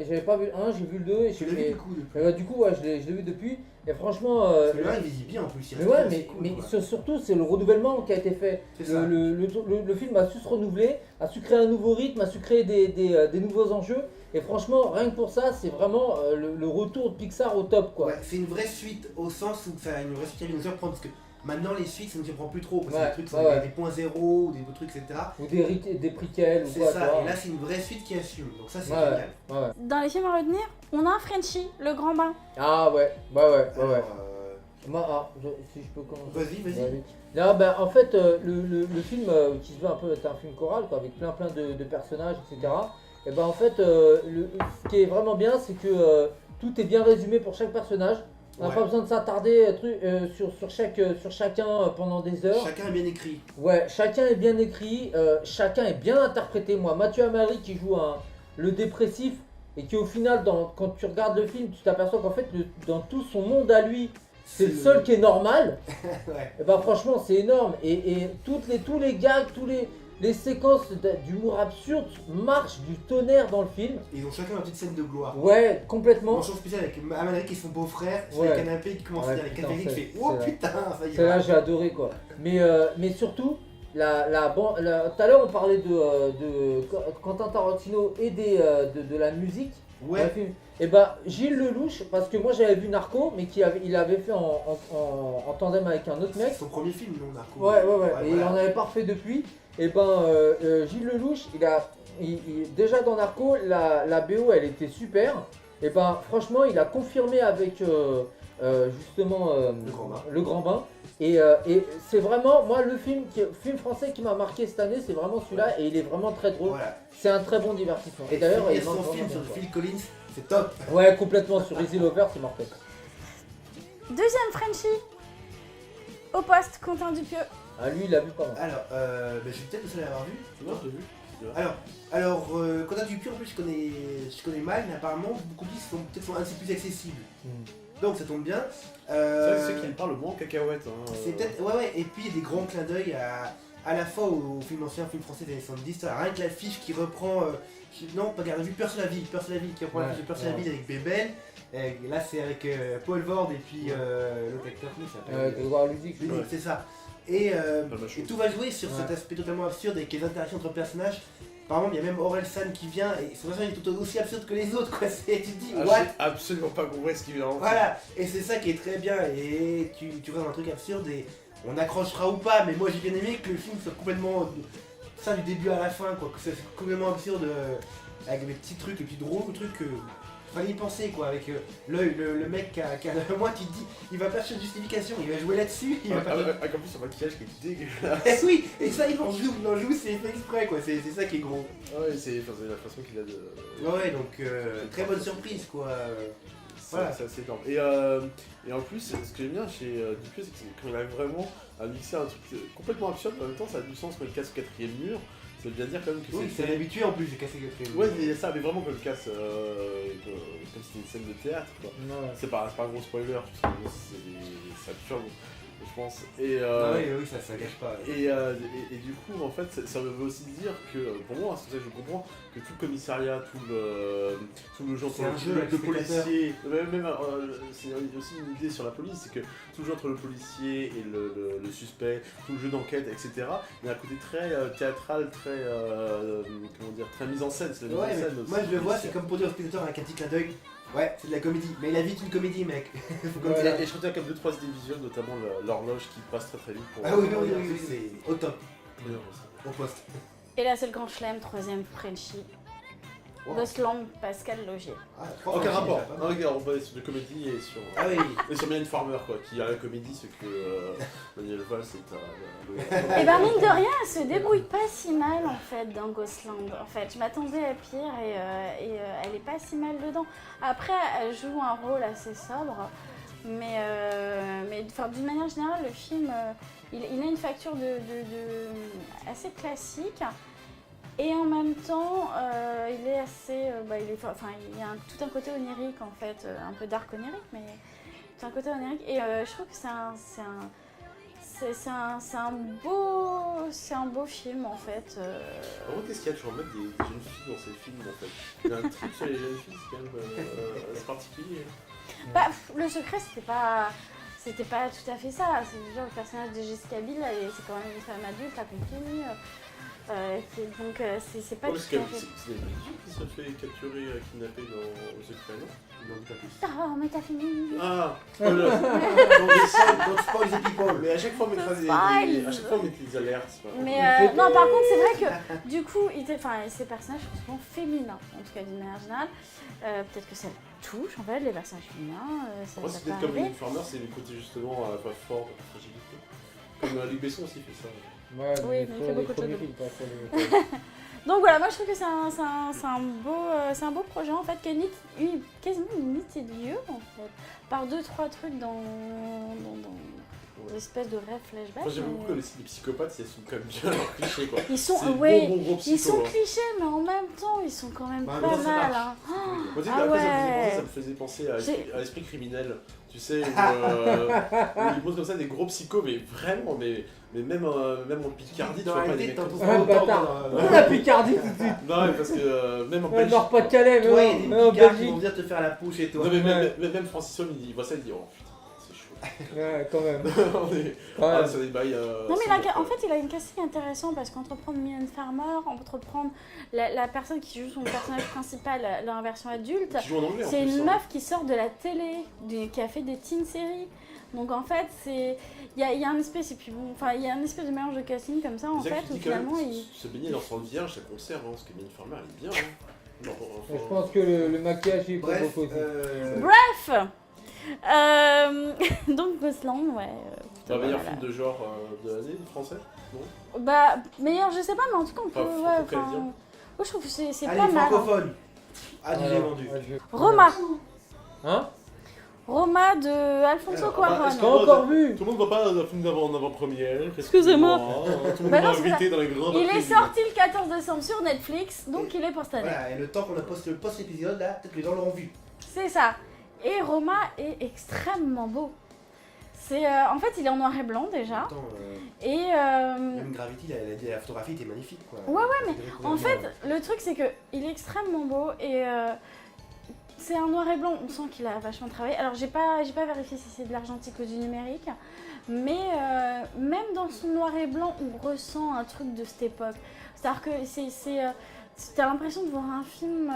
j'avais pas vu le 1, j'ai vu le 2 et tu l'as vu depuis. Du coup je l'ai vu depuis. Et franchement. Le 1 il vieillit bien en plus. Surtout c'est le renouvellement qui a été fait. Le film a su se renouveler, a su créer un nouveau rythme, a su créer des nouveaux enjeux. Et franchement, rien que pour ça, c'est vraiment le retour de Pixar au top quoi. Ouais, c'est une vraie suite au sens où ça une vraie suite qui vient nous surprendre parce que maintenant les suites ça ne nous surprend plus trop parce que les trucs sont des points zéro ou des trucs etc. Ou des prequels ou quoi. C'est ça, et là c'est une vraie suite qui assume, donc ça c'est génial. Ouais. Dans les films à retenir, on a un Frenchie, le grand bain. Ah ouais. Moi, si je peux commencer. Vas-y. Là, en fait, le film qui se veut un peu être un film choral, quoi, avec plein de personnages, etc. Et en fait, ce qui est vraiment bien, c'est que tout est bien résumé pour chaque personnage. On n'a pas besoin de s'attarder sur chacun pendant des heures. Chacun est bien écrit. Ouais, chacun est bien écrit, chacun est bien interprété. Moi, Mathieu Amari qui joue le dépressif et qui au final, quand tu regardes le film, tu t'aperçois qu'en fait, dans tout son monde à lui, c'est le seul qui est normal. Et franchement, c'est énorme. Et tous les gags, les séquences d'humour absurde marchent du tonnerre dans le film. Ils ont chacun une petite scène de gloire. Ouais, complètement. Mention spéciale avec Amari qui est son beau-frère sur le canapé qui commence à dire les canapés qui fait oh putain, ça y est. Celle-là, j'ai adoré quoi. Mais surtout, tout à l'heure on parlait de Quentin Tarantino et de la musique. Ouais. Et Gilles Lelouch, parce que moi j'avais vu Narco, mais il avait fait en tandem avec un autre mec. C'est son premier film, non, Narco. Ouais. Et il en avait pas refait depuis. Et Gilles Lelouch, déjà dans Narco, la BO elle était super. Et franchement, il a confirmé avec justement le Grand Bain. Et c'est vraiment, moi le film français qui m'a marqué cette année, c'est vraiment celui-là et il est vraiment très drôle. Voilà. C'est un très bon divertissement. Et d'ailleurs, il y a son film sur Phil Collins, c'est top. Ouais, complètement, sur Easy Lover, c'est mortel. Deuxième Frenchie, au poste, Quentin Dupieux. Ah, lui, il a vu pas mal. Alors, je suis peut-être le seul à l'avoir vu. Non, j'ai vu. Alors, Quentin Dupieux, en plus, je connais mal, mais apparemment, beaucoup disent que c'est un de ses plus accessibles. Donc ça tombe bien. C'est vrai que c'est qu'il parle le moins en cacahuète. C'est peut-être. Ouais, et puis il y a des grands clins d'œil à la fois au film ancien, film français des années 70, rien que l'affiche qui reprend. Non, pas garde à vue, Peur sur la ville, qui reprend l'affiche de Peur sur la ville avec Bébel. Et là c'est avec Paul Vord et puis l'autre acteur, comment il s'appelle Grégoire Ludic, c'est ça. Et tout va jouer sur cet aspect totalement absurde avec les interactions entre personnages. Par exemple, il y a même Aurel San qui vient et son personnage est tout aussi absurde que les autres, quoi. Tu te dis, what? J'ai absolument pas compris ce qu'il vient en fait. Voilà, et c'est ça qui est très bien. Et tu vois un truc absurde et on accrochera ou pas, mais moi j'ai bien aimé que le film soit complètement ça du début à la fin, quoi. Que c'est complètement absurde avec des petits trucs et puis drôles, trucs que fallait y penser, quoi. Avec le mec qui a moi, tu te dis, il va pas chercher de justification, il va jouer là-dessus. Avec en plus son maquillage qui est dégueulasse. Et oui, et ça il en joue, c'est fait exprès, quoi. C'est ça qui est gros. Ouais, c'est la façon qu'il a de. Ouais, donc très bonne surprise, quoi. Voilà, c'est assez énorme. Et en plus, ce que j'aime bien chez Dupieux, c'est que quand il arrive vraiment à mixer un truc complètement absurde, mais en même temps ça a du sens quand il casse le quatrième mur. Ça veut bien dire quand même que c'est habitué en plus, j'ai cassé le quatrième mur. Ouais, il y a ça, mais vraiment quand il casse comme c'était une scène de théâtre, quoi. C'est pas un gros spoiler, parce que c'est absurde, je pense. Oui, ça gâche pas. Et du coup, en fait, ça veut aussi dire que, pour moi, c'est ça que je comprends, que tout le commissariat, tout le genre de policier, même c'est aussi une idée sur la police, c'est que tout le jeu entre le policier et le suspect, tout le jeu d'enquête, etc. Il y a un côté très théâtral, très très mise en scène. C'est la mise en scène. Moi, je le vois, c'est comme pour dire au spectateur avec un petit clin d'œil. Ouais, c'est de la comédie, mais la vie est une comédie, mec. Et je retiens comme 2-3 idées visuelles, notamment l'horloge qui passe très vite. Ah oui, c'est au top. Au poste. Et là, c'est le grand chelem, troisième Frenchie. Gosland, Pascal Logier. Aucun rapport. Non, regarde, on va sur de comédie et sur. Ah oui. Et sur Mylène Farmer, quoi, qui a la comédie, ce que Manuel Valls est à. Et ben mine de rien, elle se débrouille pas si mal en fait dans Gosland. En fait, je m'attendais à pire et elle est pas si mal dedans. Après, elle joue un rôle assez sobre, mais d'une manière générale, le film, il a une facture assez classique. Et en même temps, il est assez, il y a tout un côté onirique en fait, un peu dark onirique, mais c'est un côté onirique. Et je trouve que c'est un beau film en fait. En vrai, qu'est-ce qu'il y a toujours mettre des jeunes filles dans ces films en fait? Il y a un truc sur les jeunes filles, c'est quand même assez particulier. Bah, le secret, c'était pas tout à fait ça. C'est genre le personnage de Jessica Biel, c'est quand même une femme adulte, accomplie. Donc c'est pas tout à fait. C'est des mecs qui se fait capturer, kidnapper dans le secret, non? Oh, mais t'as fini. Ah, Don't spoil the people. mais à chaque fois on mettait des alertes. Mais non, par contre, c'est vrai que du coup, ces personnages sont souvent féminins, en tout cas d'une manière générale. Peut-être que ça touche en fait les personnages féminins. Moi, c'est peut-être comme Mylène Farmer, c'est le côté justement pas fort de fragilité. Comme Luc Besson aussi fait ça. Ouais, oui, mais il fait beaucoup de choses. Films, Donc voilà, moi je trouve que c'est un beau projet en fait, qui a quasiment unité de lieu en fait, par 2-3 trucs dans l'espèce de rêve flashback. Moi j'aime beaucoup que les psychopathes, ils sont quand même bien leurs clichés quoi. Ils sont, gros ils sont psychos, clichés, mais en même temps ils sont quand même Bah, pas non, ça mal. marche. Hein. Moi, tu sais, Ah après, ouais. ça me faisait penser à l'esprit criminel. Tu sais, où ils posent comme ça des gros psychos, mais vraiment, mais même en Picardie, tu vois pas des mecs comme ça. Ah, le bâtard. La Picardie tout de suite. Non, mais parce que même en Ouais, Belgique. Nord-Pas-de-calais, Toi, il y a des mais en petits gars qui Belgique. vont venir te faire la peau chez toi. Non, mais même Francis Homme, il voit ça, il dit oh putain, c'est chaud. Ouais, quand même. On est Ouais. sur des bails. Non mais en fait il a une casting intéressante parce qu'entreprendre Mylène Farmer, entreprendre la personne qui joue son personnage principal dans la version adulte, Qui joue en anglais, en c'est plus, une hein. meuf qui sort de la télé, qui a fait des teen séries. Donc en fait il y a un espèce et puis bon, enfin il y a un espèce de mélange de casting comme ça en C'est ça fait que tu où dis quand même, finalement il... se baigner dans son vierge, ça conserve, hein, parce que Mylène Farmer, elle est bien. Hein. Je pense que le maquillage il Bref, beaucoup aussi. Bref donc Gosland, ouais. Meilleur voilà. film de genre de l'année, français? Non? Bah meilleur je sais pas mais en tout cas on peut... Enfin, franco-canadien. moi je trouve que c'est Allez, pas mal. Hein. francophone. Ah, du vendu. Roma. Hein? Roma de Alfonso Cuarón. est-ce J'ai encore vu. Tout le monde voit pas un film d'avant-première. Excusez-moi. Tout le monde Bah va non, c'est inviter dans les grands. Il est sorti le 14 décembre sur Netflix, donc il est pour cette année. Voilà, et le temps qu'on a posté le post-épisode, là, peut-être que les gens l'auront vu. C'est ça. Et Roma est extrêmement beau. C'est en fait, il est en noir et blanc déjà. Attends, Et même Gravity, la photographie était magnifique, quoi. Ouais, mais en fait, le truc c'est que il est extrêmement beau et c'est un noir et blanc. On sent qu'il a vachement travaillé. Alors j'ai pas vérifié si c'est de l'argentique ou du numérique, mais même dans son noir et blanc, on ressent un truc de cette époque. C'est-à-dire que t'as l'impression de voir un film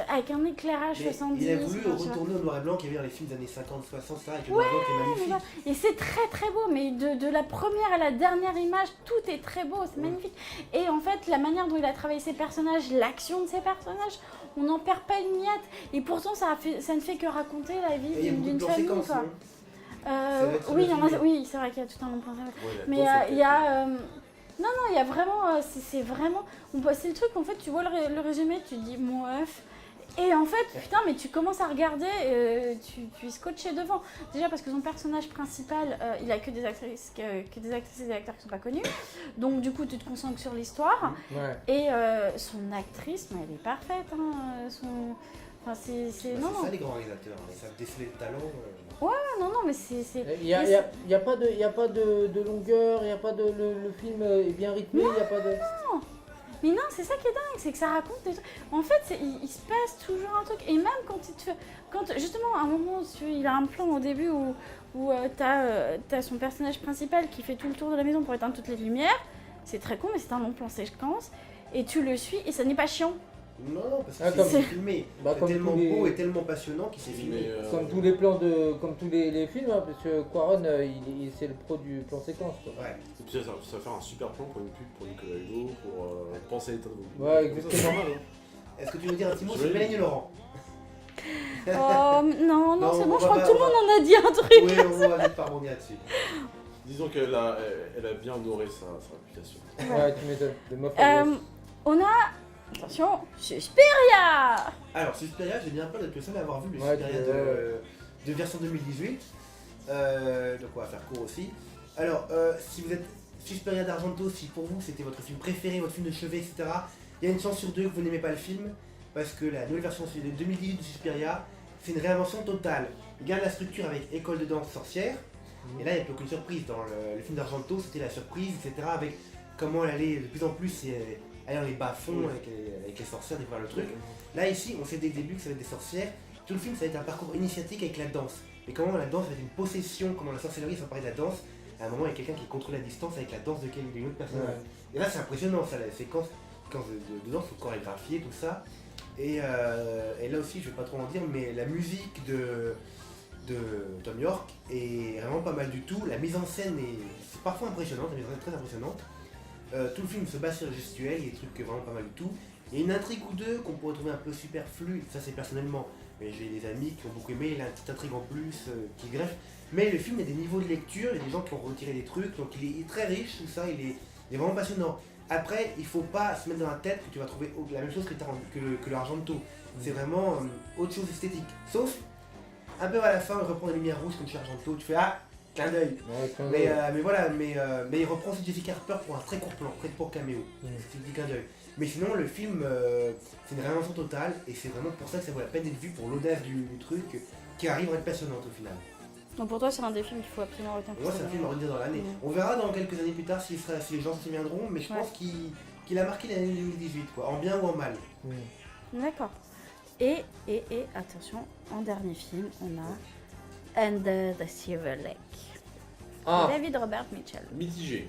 avec un éclairage Mais 70. il a voulu enfin, tu vois. retourner au noir et blanc qu'il y avait dans les films des années 50, 60, ça, avec le noir et blanc qui est magnifique. Et c'est très très beau, mais de la première à la dernière image, tout est très beau, c'est magnifique. Et en fait, la manière dont il a travaillé ses personnages, l'action de ses personnages, on n'en perd pas une miette. Et pourtant, ça ne fait que raconter la Et il y a vie beaucoup de d'une plans famille. séquences, Quoi. non Oui, filmé. oui, c'est vrai qu'il y a tout un long plan séquence. Ouais, Mais il y a... non, il y a vraiment... c'est vraiment... C'est le truc, en fait, tu vois le résumé, tu te dis, mon œuf... Et en fait, putain, mais tu commences à regarder, tu es scotché devant. Déjà parce que son personnage principal, il a que des actrices et des acteurs qui sont pas connus. Donc du coup, tu te concentres sur l'histoire. Ouais. Et son actrice, mais elle est parfaite. Hein, enfin, c'est C'est ça les grands réalisateurs, ils savent déceler le talent. non, mais c'est... Il y a pas de longueur, il y a pas de le film est bien rythmé, il y a pas de. Mais non, c'est ça qui est dingue, c'est que ça raconte des trucs. En fait, il se passe toujours un truc. Et même quand il te fait... justement, à un moment, il a un plan au début où t'as son personnage principal qui fait tout le tour de la maison pour éteindre toutes les lumières. C'est très con, mais c'est un long plan séquence. Et tu le suis et ça n'est pas chiant. Non, parce que Ah, c'est filmé. Bah, C'est comme tellement tous les- beau et tellement passionnant qu'il s'est filmé. Comme tous les plans comme tous les films, hein, parce que Cuarón, c'est le pro du plan séquence. Quoi. Ouais. Et puis ça va faire un super plan pour une pub pour Nicolas Hulot, pour penser à l'état de vous. Ouais, exactement. C'est normal, hein. est-ce que tu veux dire un petit mot sur Mélanie Laurent? Oh, non, c'est bon, je crois va- que tout le monde en a dit un truc. Oui, on va pas rebondir là-dessus. Disons qu'elle a bien honoré sa réputation. Ouais, tu m'étonnes. De meuf On a, attention, Suspiria. Alors, Suspiria, j'ai bien peur d'être le seul à avoir vu le Ouais, Suspiria de version 2018. Donc on va faire court aussi. Alors, si vous êtes Suspiria d'Argento, si pour vous c'était votre film préféré, votre film de chevet, etc., il y a une chance sur deux que vous n'aimez pas le film, parce que la nouvelle version de 2018 de Suspiria, c'est une réinvention totale. Il garde la structure avec école de danse sorcière, et là il n'y a plus aucune surprise. Dans le film d'Argento, c'était la surprise, etc., avec comment elle allait de plus en plus aller dans les bas-fonds avec les sorcières, découvrir le truc. Là ici, on sait dès le début que ça va être des sorcières. Tout le film, ça va être un parcours initiatique avec la danse. Et comment la danse va être une possession, comment la sorcellerie s'emparer de la danse. À un moment, il y a quelqu'un qui contrôle la distance avec la danse d'une autre personne. Ouais. Et là, c'est impressionnant, ça, la séquence de danse, faut chorégraphier, tout ça. Et là aussi, je vais pas trop en dire, mais la musique de Tom York est vraiment pas mal du tout. La mise en scène c'est parfois impressionnante, la mise en scène est très impressionnante. Tout le film se base sur le gestuel, il y a des trucs vraiment pas mal du tout. Il y a une intrigue ou deux qu'on pourrait trouver un peu superflue, ça c'est personnellement, mais j'ai des amis qui ont beaucoup aimé, il y a une petite intrigue en plus qui greffe. Mais le film a des niveaux de lecture, il y a des gens qui ont retiré des trucs, donc il est très riche, tout ça, il est vraiment passionnant. Après, il faut pas se mettre dans la tête que tu vas trouver la même chose que l'Argento. C'est vraiment autre chose esthétique. Sauf, un peu à la fin, il reprend des lumières rouges comme chez Argento, tu fais ah, clin d'œil. Mais voilà, mais il reprend aussi Jessica Harper pour un très court plan, très court caméo. C'est un petit clin d'œil. Mais sinon, le film, c'est une réinvention totale, et c'est vraiment pour ça que ça vaut la peine d'être vu, pour l'audace du truc, qui arrive à être passionnante au final. Donc pour toi, c'est un des films qu'il faut absolument retenir. Moi, c'est un film à retenir dans l'année. On verra dans quelques années plus tard si les gens s'y souviendront, mais je pense qu'il a marqué l'année 2018, quoi, en bien ou en mal. D'accord. Et attention, en dernier film, on a Under the Silver Lake. David Robert Mitchell. Mitigé.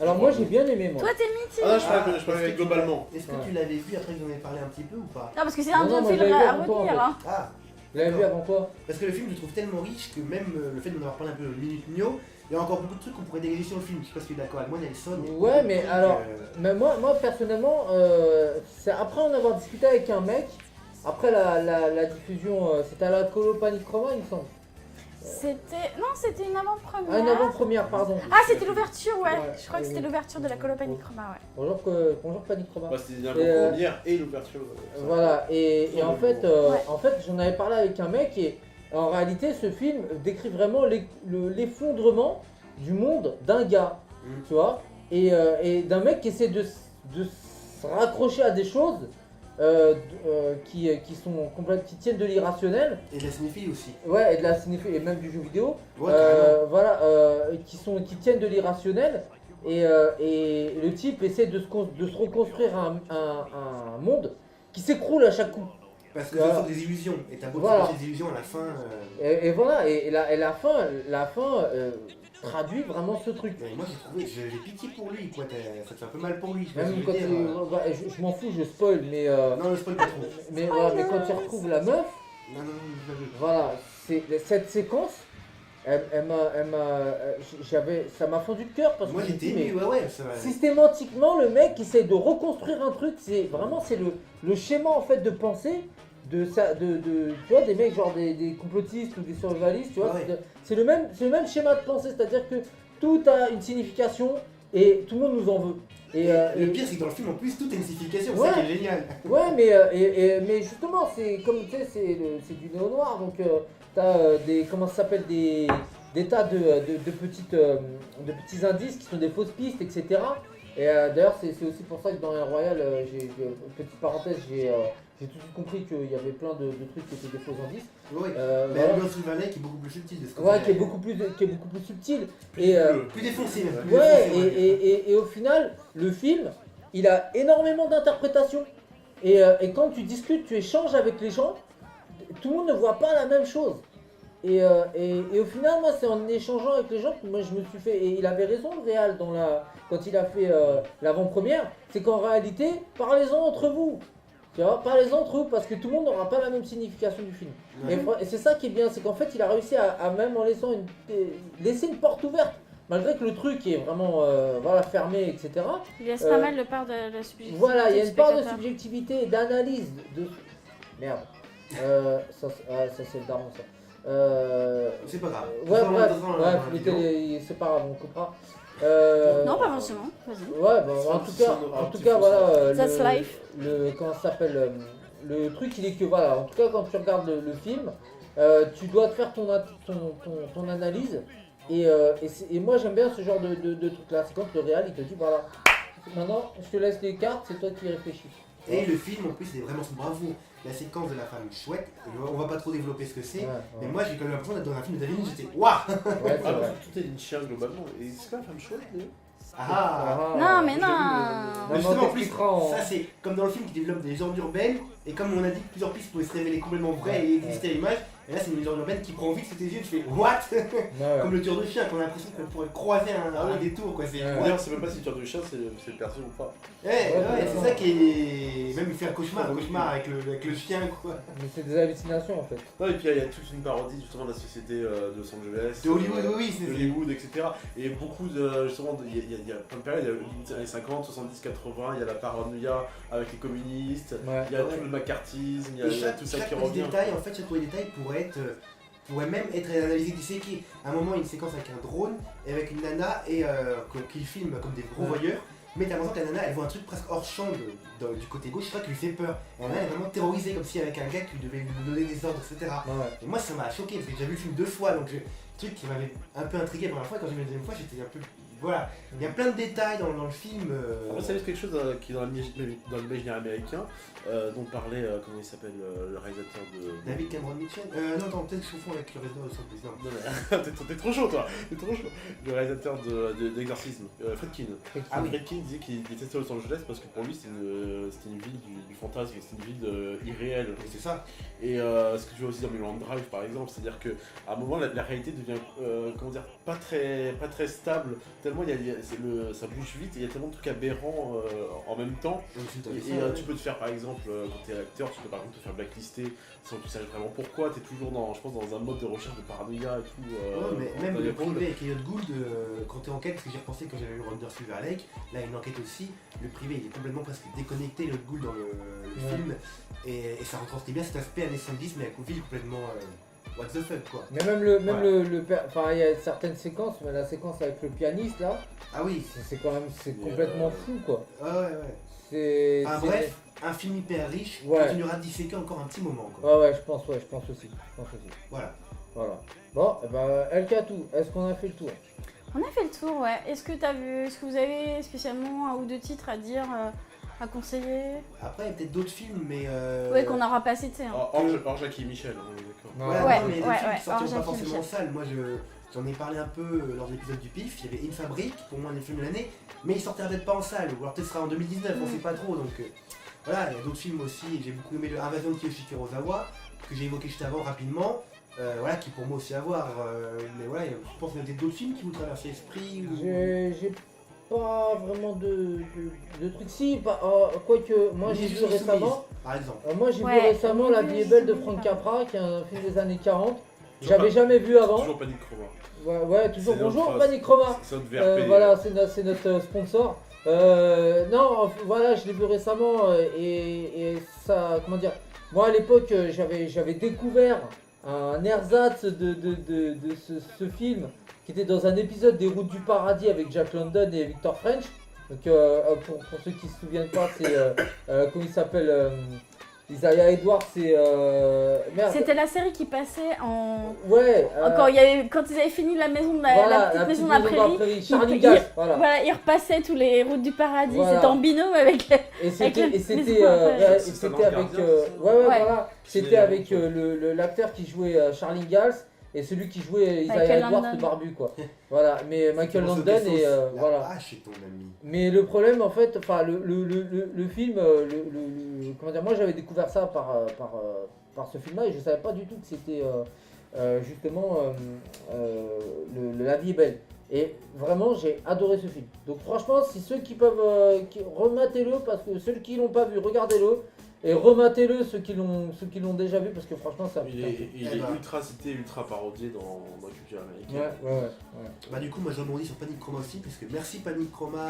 Alors moi j'ai bien aimé moi. Toi t'es mitigé. Ah, je parlais globalement. Est-ce que tu l'avais vu après que j'en ai parlé un petit peu ou pas? Non, parce que c'est un Non, bon moi, film je l'avais vu à avant toi, retenir. en Hein. Ah, Vous l'avez vu avant toi? parce que le film je le trouve tellement riche que même le fait d'en avoir parlé un peu minute mio, il y a encore beaucoup de trucs qu'on pourrait dégager sur le film. Je sais pas si tu es d'accord avec moi, Nelson. Ouais, mais alors, mais moi personnellement, c'est après en avoir discuté avec un mec, après la diffusion, c'était à la Colo Panic Chroma il me semble. C'était une avant-première. Ah, une avant-première, pardon. Ah, c'était l'ouverture, ouais. Ouais, Je crois que c'était l'ouverture de la Colo Panic Chroma, ouais. Bonjour Panic Chroma. Bah, c'était l'avant-première et l'ouverture. Voilà, et en fait, j'en avais parlé avec un mec et en réalité ce film décrit vraiment l'effondrement du monde d'un gars, tu vois, et d'un mec qui essaie de se raccrocher à des choses qui sont qui tiennent de l'irrationnel. Et de la cinéphilie aussi. Ouais, et de la cinéphilie et même du jeu vidéo. Ouais, voilà, qui tiennent de l'irrationnel. Et le type essaie de se reconstruire un monde qui s'écroule à chaque coup. Parce que ce sont des illusions, et t'as beau Voilà. des illusions à la fin. Et voilà, et la fin traduit vraiment ce truc. Mais moi j'ai pitié pour lui, quoi. Ça te fait un peu mal pour lui. Je, Même quand je m'en fous, je spoil, mais Non, ne spoil pas trop. mais quand il retrouve la meuf, Non, je l'ai vu. voilà, cette séquence, ça m'a fendu le cœur parce Moi que j'étais je me dis, ému, ouais, ça va. systématiquement le mec essaie de reconstruire un truc, c'est le schéma en fait de pensée tu vois, des mecs genre des complotistes ou des survivalistes, tu vois, Ouais. c'est le même schéma de pensée, c'est-à-dire que tout a une signification et tout le monde nous en veut. Le pire c'est que dans le film en plus tout a une signification, c'est Ouais. ça qui est génial. Ouais, mais justement, c'est comme tu sais, c'est du néo-noir, donc t'as comment ça s'appelle, des tas de petits indices qui sont des fausses pistes, etc. Et d'ailleurs, c'est aussi pour ça que dans Air Royal, petite parenthèse, j'ai tout de suite compris qu'il y avait plein de trucs qui étaient des faux indices. Oui, mais Voilà. Ambiance Sylvanet qui est beaucoup plus subtil de ce Ouais, qui est beaucoup plus subtil. Et, plus défoncé même. Plus ouais, défoncé, et au final, le film, il a énormément d'interprétations. Et quand tu discutes, tu échanges avec les gens, tout le monde ne voit pas la même chose. Et au final, moi, c'est en échangeant avec les gens que moi, je me suis fait... Et il avait raison, le réal, quand il a fait l'avant-première, c'est qu'en réalité, parlez-en entre vous. Tu vois, parlez-en entre vous, parce que tout le monde n'aura pas la même signification du film. Ouais. Et c'est ça qui est bien, c'est qu'en fait, il a réussi à même en laisser une porte ouverte malgré que le truc est vraiment voilà, fermé, etc. Il laisse pas mal de part de la subjectivité. Voilà, il y a une part de spectateur. subjectivité et d'analyse de... Merde. Ça c'est le daron, ça. C'est pas grave. Ouais, bref, Ouais, c'est pas grave, on coupera. Non, pas forcément. Vas-y. Ouais, bah, en tout cas, voilà. That's life. Comment ça s'appelle le truc, il est que, voilà, en tout cas, quand tu regardes le film, tu dois te faire ton analyse. Et moi, j'aime bien ce genre de truc-là. C'est quand le réal, il te dit, voilà, maintenant, je te laisse les cartes, c'est toi qui réfléchis. Et le film, en plus, il est vraiment sous bravoure. La séquence de la femme chouette, on va pas trop développer ce que c'est, mais moi j'ai quand même l'impression d'être dans un film de David Lynch, j'étais waouh. Ouais, c'est vrai. Tout est une chienne globalement. Et c'est quoi la femme chouette d'ailleurs? Non, mais j'ai non. Mais justement, en plus, t'expliqueras ça c'est comme dans le film qui développe des légendes urbaines, et comme on a dit que plusieurs pistes pouvaient se révéler complètement vraies et exister à l'image, et là c'est une légende urbaine qui prend vite sous tes yeux, tu fais what? Ouais. Comme le tueur de chien, qu'on a l'impression qu'on pourrait croiser un détour, quoi. C'est D'ailleurs, c'est même pas si le tueur de chien, c'est le perso ou pas. c'est ça qui est. Même il fait un cauchemar avec le chien, quoi. Mais c'est des hallucinations en fait. Non, et puis il y a toute une parodie justement de la société de Los Angeles, De Hollywood, oui, de Hollywood, etc. Et beaucoup de. Justement, il y a plein de périodes, il y a les années 50, 70, 80, il y a la paranoïa avec les communistes, il y a tout le macartisme, il y a tout ça qui revient. Détail, en fait, chaque petit détail pourrait même être analysé disséqué. À un moment, il y a une séquence avec un drone et avec une nana qui filme comme des gros voyeurs. Mais t'as l'impression que la nana elle voit un truc presque hors champ du côté gauche, je crois, qui lui fait peur. Et la nana elle est vraiment terrorisée, comme si avec un gars qui devait lui donner des ordres, etc. Et moi ça m'a choqué parce que j'ai vu le film 2 fois, donc le truc qui m'avait un peu intrigué la première fois, quand j'ai vu la deuxième fois j'étais un peu. Voilà, il y a plein de détails dans le film. Moi, ça quelque chose qui est dans l'imaginaire américain, dont parlait, comment il s'appelle, le réalisateur de. David Cameron Mitchell non, peut-être que je confonds avec le réalisateur de son président. Non, mais t'es trop chaud, toi! T'es trop chaud! Le réalisateur d'Exorcisme, Friedkin. Friedkin disait qu'il détestait Los Angeles parce que pour lui, c'était une ville du fantasme, c'était une ville irréelle. Et c'est ça. Et ce que tu vois aussi dans Mulholland Drive, par exemple, c'est-à-dire qu'à un moment, la réalité devient, comment dire, pas très stable. Tellement ça bouge vite et il y a tellement de trucs aberrants en même temps. Tu peux te faire par exemple, quand t'es acteur, tu peux par exemple te faire blacklister sans que tu saches vraiment pourquoi. T'es toujours je pense dans un mode de recherche de paranoïa et tout. Mais même le privé avec Elliot Gould, quand t'es enquête, parce que j'y repensé quand j'avais vu Wonder Silver Lake, là il y a une enquête aussi, le privé il est complètement presque déconnecté, Elliot Gould dans le film, et ça retranscrit bien cet aspect années 70 mais avec une ville complètement. What the fuck quoi. Mais même enfin il y a certaines séquences, mais la séquence avec le pianiste là, ah oui, c'est quand même complètement fou quoi. Ouais. Bref, un film hyper riche, continuera de disséquer encore un petit moment quoi. Ouais, je pense aussi. Voilà. Bon, et ben Elkatou, est-ce qu'on a fait le tour? On a fait le tour, ouais. Est-ce que vous avez spécialement un ou deux titres à dire, à conseiller? Après, il y a peut-être d'autres films, mais. Ouais, qu'on aura pas cité. Hein. Hors Jackie et Michel, on est d'accord. Mais des films qui sortiront pas forcément en salle. Moi, j'en ai parlé un peu lors de l'épisode du PIF. Il y avait Une Fabrique, pour moi, un des films de l'année, mais il sortira peut-être pas en salle, ou alors peut-être sera en 2019, on sait pas trop. Donc voilà, il y a d'autres films aussi. J'ai beaucoup aimé Invasion de Kiyoshi Kurosawa, que j'ai évoqué juste avant rapidement. Voilà, qui pour moi aussi à voir. Mais voilà, je pense qu'il y a peut-être d'autres films qui vous traversent l'esprit. J'ai pas vraiment de trucs. Si, quoique, moi j'ai vu récemment. Par exemple. Moi j'ai vu récemment La Vie est belle de Frank Capra, qui est un film des années 40. J'avais jamais vu avant. Toujours Panic Chroma. Ouais, toujours bonjour Panic Chroma. C'est notre VRP. Voilà, c'est notre sponsor. Non, voilà, je l'ai vu récemment et ça, comment dire. Moi à l'époque, j'avais découvert un ersatz de ce film qui était dans un épisode des Routes du Paradis avec Jack London et Victor French. Donc pour ceux qui se souviennent pas, c'est comment il s'appelle Isaiah Edwards, c'est merde. C'était la série qui passait en. Ouais. Quand ils avaient fini la maison de la petite maison de la prairie. Charlie Gaz, voilà, ils repassaient tous les Routes du Paradis. Voilà. C'était en binôme avec. C'était avec c'était avec l'acteur qui jouait Charlie Gals et celui qui jouait Isaiah Edwards, le barbu quoi. Voilà, mais Michael Landon et voilà. Mais le problème en fait, enfin le film, comment dire, moi j'avais découvert ça par ce film-là et je savais pas du tout que c'était justement La Vie est belle. Et vraiment j'ai adoré ce film. Donc franchement, si ceux qui peuvent rematez-le parce que ceux qui l'ont pas vu, regardez-le. Et rematez-le ceux qui l'ont déjà vu parce que franchement ça. Il est ultra cité, ultra parodié dans la culture américaine. Ouais. Bah du coup moi je rebondis sur Panic Chroma aussi parce que merci Panic Chroma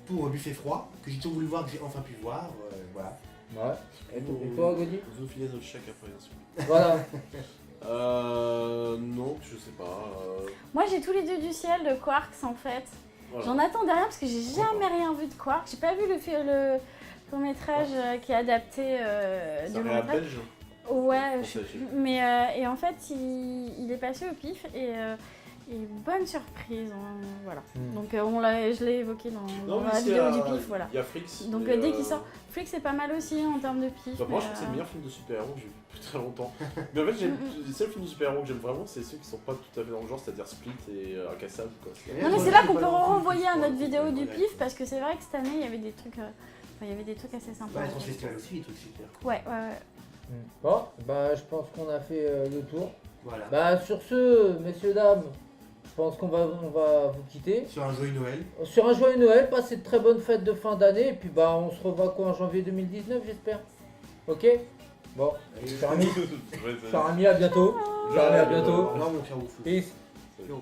pour Buffet Froid que j'ai toujours voulu voir, que j'ai enfin pu voir, voilà. Ouais. Et toi Gaudi? Vous filez notre chèque après bien sûr. Voilà. Non, je sais pas. Moi j'ai tous les dieux du ciel de Quarks en fait. Voilà. J'en attendais rien parce que j'ai jamais rien vu de Quarks. J'ai pas vu le court-métrage qui est adapté C'est du un réel long-métrage. belge. Ouais, Français, mais et en fait il est passé au pif et bonne surprise, hein, voilà. Donc je l'ai évoqué dans la vidéo du pif, voilà. Il y a Frix. Donc dès qu'il sort, Flix c'est pas mal aussi en termes de pif. Bah, moi je trouve que c'est le meilleur film de super-héros que j'ai vu depuis très longtemps. Mais en fait les seuls films de super-héros que j'aime vraiment c'est ceux qui sont pas tout à fait dans le genre, c'est-à-dire Split et Incassable quoi. Non mais c'est là qu'on peut renvoyer à notre vidéo du pif parce que c'est vrai que cette année il y avait des trucs assez sympas. Ouais, les festivals aussi, des trucs super. Ouais. Bon, bah je pense qu'on a fait le tour. Voilà. Bah sur ce, messieurs dames, je pense qu'on va vous quitter. Sur un joyeux Noël. Sur un joyeux Noël, passez de très bonnes fêtes de fin d'année et puis bah on se revoit quoi en janvier 2019 j'espère. Ok. Bon, cher ami, à bientôt. Cher ami, à bientôt. Au revoir mon cher Oufou. Peace. Ciao.